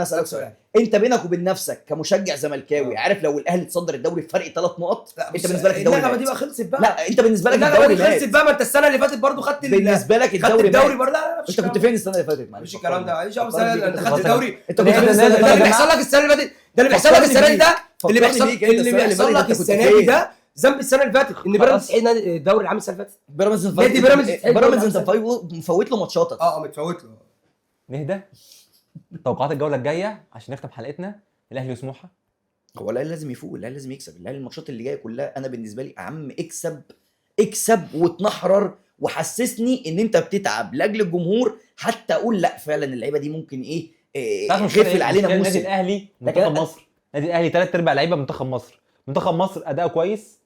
هسالك سؤال. انت بينك وبين نفسك كمشجع زملكاوي عارف لو الاهلي تصدر الدوري بفرق 3 نقط انت بالنسبه لك الدوري اللعبه دي بقى خلصت بقى. لا انت بالنسبه لك الدوري خلصت بقى. ما انت السنه اللي فاتت برضو خدت بالنسبه لك الدوري برضه. لا انت كنت فين السنه اللي فاتت؟ معلش الكلام ده معلش. انت خدت الدوري. انت كنت فين السنه اللي فاتت؟ اللي بيحصل لك السنه اللي فاتت ده، اللي بيحصل لك السنه دي ده، اللي بيحصل لك السنه دي ده ذنب السنه اللي فاتت. ان بيراميدز الدوري العام السنه اللي فاتت. بيراميدز انت مفوت له ماتشاتك. متفوت له. نهدى. توقعات الجوله الجايه عشان نختم حلقتنا. الاهلي وسموحه. هو الاهلي لازم يفوق، الاهلي لازم يكسب. الاهلي الماتشات اللي جايه كلها انا بالنسبه لي عم اكسب وتنحرر وحسسني ان انت بتتعب لاجل الجمهور، حتى اقول لا فعلا اللعيبه دي ممكن غفل علينا موسم. النادي الاهلي منتخب مصر، النادي الاهلي 3/4 لعيبه منتخب مصر اداؤه كويس.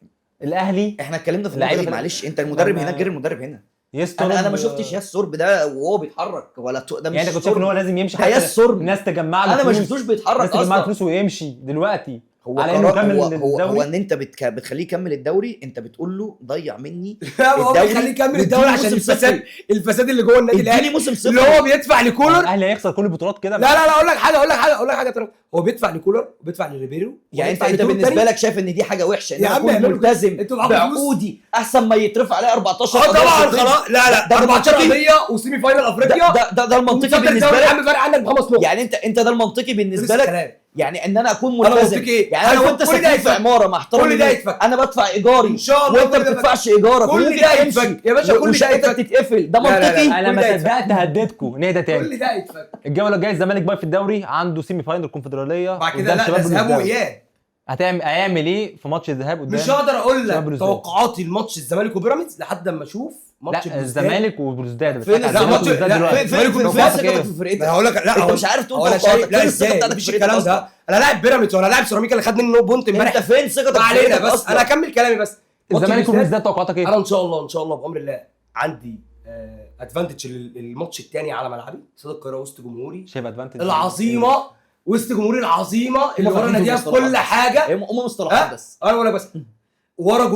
الاهلي احنا اتكلمنا في المدرب. معلش انت المدرب هناك غير المدرب هنا. انا ما شفتش يا السورب ده وهو بيتحرك ولا ده. مش يعني انت كنت شايف ان هو لازم يمشي حتى السورب الناس تجمع له. انا ما شفتوش بيتحرك اصلا. تجمع فلوس ويمشي دلوقتي. هو ان انت بتخليه يكمل الدوري، انت بتقول له ضيع مني الدوري. خليه يكمل الدوري عشان الفساد اللي جوه النادي الاهلي اللي هو بيدفع لكولر. الاهلي هيخسر كل البطولات كده. لا اقول لك حاجه هو بيدفع لكولر وبيدفع لريبيرو. يعني انت بالنسبه لك شايف ان دي حاجه وحشه ان انا اكون ملتزم بعقودي احسن ما يترفع عليا 14 قضيه؟ طبعا خلاص. لا 14 قضيه وسيمي فاينال افريقيا. ده المنطقي بالنسبه لك. عامل فرق عنك ب5 نقط. يعني انت ده المنطقي بالنسبه لك. يعني ان انا اكون انا ملتزم. قلت ايه يعني انا وانت كل ده ساكنين في يتفك. عماره مع احترامي كل ده ليك، يتفك. انا بدفع ايجاري ان شاء الله وانت ما كل ده بتدفعش ايجارك كل وممكن ده تمشي يتفك يا باشا، كل ده وشقتك يتفك. تتقفل، ده لا، لا، لا. منطقي. انا كل ما ده يتفك. صدقت هديتكم نهدى تاني. كل ده يتفك. الجوله الجايه الزمالك باي في الدوري، عنده سيمي فاينل الكونفدراليه بعد كده قدام لا، شباب ده ذهاب بلوزداد. واياب. هيعمل ايه في ماتش الذهاب قدام؟ مش هقدر اقول شباب لك بلوزداد. توقعاتي لماتش الزمالك وبيراميدز لحد اما اشوف ماتش لا الزمالك وبلوزداد. فين لا، ماتش- لا، فين ثقتك في انا فرقتك؟ هقول لك لا انت مش عارف تقول هو انا توقعاتك. شايف لا فين الثقه ازاي بتاعتك مفيش في فرقتك الكلام اصلا؟ ده. انا لاعب بيراميدز ولا لاعب سيراميكا اللي خد منه بونت انت امبارح. فين ثقتك ما في علينا فرقتك بس اصلا؟ انا اكمل كلامي بس. ماتش الزمالك بلوزداد، وبلوزداد توقعاتك ايه؟ انا ان شاء الله بامر الله عندي ادفانتج الماتش الثاني على ملعبي استاد القاهره وسط جمهوري شايف ادفانتج العظيمه، وسط جمهوري العظيمه اللي ورا فاهمين ناديها في المصطلحات كل بس. حاجه. هم مصطلحات بس. انا ولا بس ورا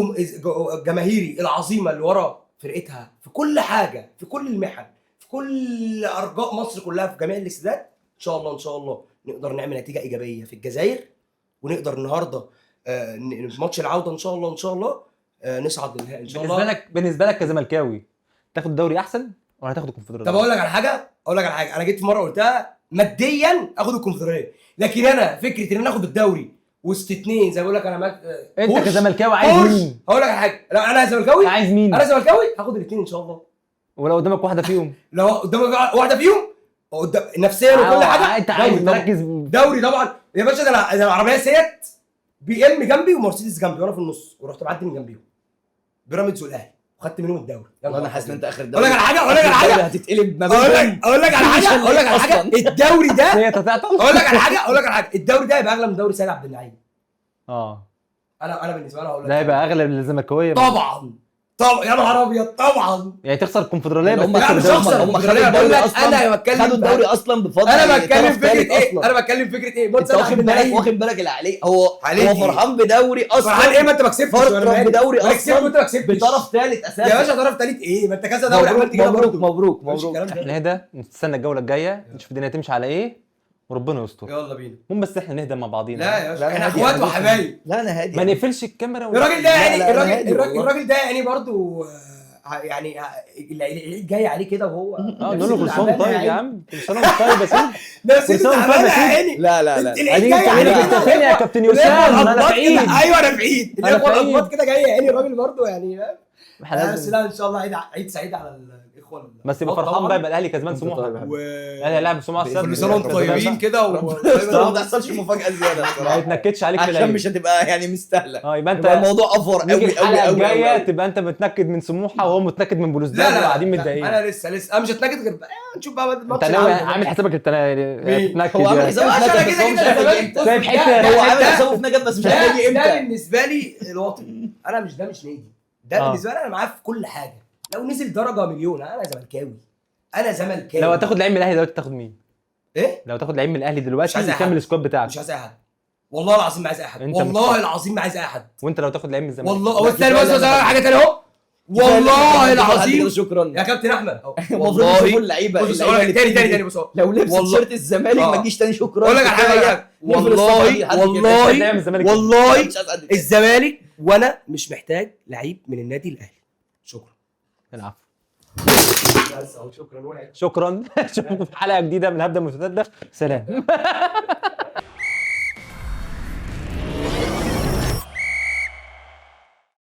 جماهيري العظيمه اللي ورا فرقتها في كل حاجه، في كل المحن، في كل ارجاء مصر كلها، في جميع الاستادات. ان شاء الله نقدر نعمل نتيجه ايجابيه في الجزائر، ونقدر النهارده في ماتش العوده ان شاء الله نصعد للنهائي ان شاء الله. بالنسبه لك كزملكاوي تاخد الدوري احسن ولا تاخد الكونفدراليه؟ طب اقول لك على حاجه، انا جيت في مره قلتها ماديا اخد الكونفدراليه، لكن انا فكره ان انا اخد الدوري وسط اتنين زي ما بقول لك انا انت كزملكاوي عايز مين؟ هقول لك على حاجه، لا انا زملكاوي، عايز مين؟ انا زملكاوي هاخد الاثنين ان شاء الله. ولو قدامك واحده فيهم؟ لو قدامك واحده فيهم قدام نفسيا وكل حاجه انت عايز دوري طبعاً. تركز. دوري طبعا يا باشا. ده انا العربيه سيت بي ام جنبي ومرسيدس جنبي وانا في النص، ورحت معدي من جنبيهم بيراميدز والاهلي وخدت منهم الدوري. انا حاسس ان انت اخر اقول لك على حاجه هتتقلب ما اقول لك على حاجه الدوري ده هي تتعطل. اقول لك على حاجه الدوري ده يبقى اغلى من دوري سيد عبد النعيم. انا بالنسبه لي هقول لك ده يبقى اغلى للزملكاويه طبعا يا نهار ابيض طبعا. يعني تخسر الكونفدراليه بس هم لا مش هخسر هم الكونفدرالية، خدوا بقول الدوري لك انا بتكلم خدوا الدوري اصلا بفضل انا بتكلم طرف فكره تالت ايه أصلاً. انا بتكلم فكره ايه انت واخد بالك اللي عليه هو فرحان بدوري اصلا. فرحان ايه؟ ما انت ما كسبتش فرحان بدوري اصلا اصلا وانت ما كسبتش بطرف ثالث اساسا يا باشا. طرف ثالث ايه؟ ما انت كذا دوري عملت كده برضه. مبروك احنا نهدى نستنى الجوله الجايه نشوف الدنيا تمشي على ايه وربنا يستر. يلا بينا. المهم بس احنا نهدى مع بعضينا. لا يا باشا أنا احنا هادي، اخوات أنا وحبايب. لا انا هادي ما نقفلش الكاميرا الراجل ده يعني لا، أنا هادي والله. الراجل ده يعني برضه يعني العيد جاي عليه كده وهو نقول له كل سنه وأنت طيب يا عم، كل سنه وأنت طيب يا سيدي. نفسي كل سنة وأنت طيب يا تعبانه يا سيدي. عيني. لا العيد اديك جاي عليه انت كده. فين يا كابتن يوسام؟ انا في عيد. ايوه انا في عيد. أنا في عيد. الاخوات كده جايه يعني الراجل برضه يعني إحنا بس لازم- لا ان شاء الله عيد سعيد على الاخوه. بس يبقى فرحان بقى، يبقى الاهلي كسبان سموحه. الاهلي هيلاعب سموحه السبت. كل سنه وانتم طيبين كده ما تحصلش مفاجاه زياده ما الصراحه يتنكدش عليك في عشان العيد. مش هتبقى يعني مستاهله. يبقى انت يبقى الموضوع افور نيجي قوي الحلقه قوي الجايه قوي. تبقى انت متنكد من سموحه وهو متنكد من بلوزداد وقاعدين متضايقين. انا لسه انا مش هتنكد غير نشوف بقى انت الماتش ناوي العودة. عامل حسابك تتنكد هو عامل يعني. حسابه عشان في نكد بس هو مش عارف يجي امتى. سايب حته هو عامل ده- حسابه في نكد بس مش عارف يجي ده امتى. بالنسبه لي الوطن. انا مش نادي ده بالنسبه لي انا معاه في كل حاجه. لو نزل درجه مليون انا زملكاوي. لو هتاخد لعيب من الاهلي دلوقتي تاخد مين؟ ايه؟ لو تاخد لعيب من الاهلي مش دلوقتي عايز أي يكمل حد. السكواد بتاعك. مش عايز اي حد والله العظيم ما عايز اي حد انت والله مستحيل. العظيم ما عايز اي حد وانت لو تاخد لعيب من الزمالك والله. لا، والثاني كفاية بس لعيب. حاجه ثانيه اهو والله العظيم شكرا. يا كابتن احمد المفروض يشوفوا اللعيبه بص اقول لك تاني بص لو لبس والله. تيشيرت الزمالك ما تجيش تاني شكرا. اقول لك على حاجه والله الزمالك وانا مش محتاج لعيب من النادي الاهلي. شكرا. العفو. شكرا. شكرا. اشوفكم في حلقه جديده من هبدا المرتده. سلام.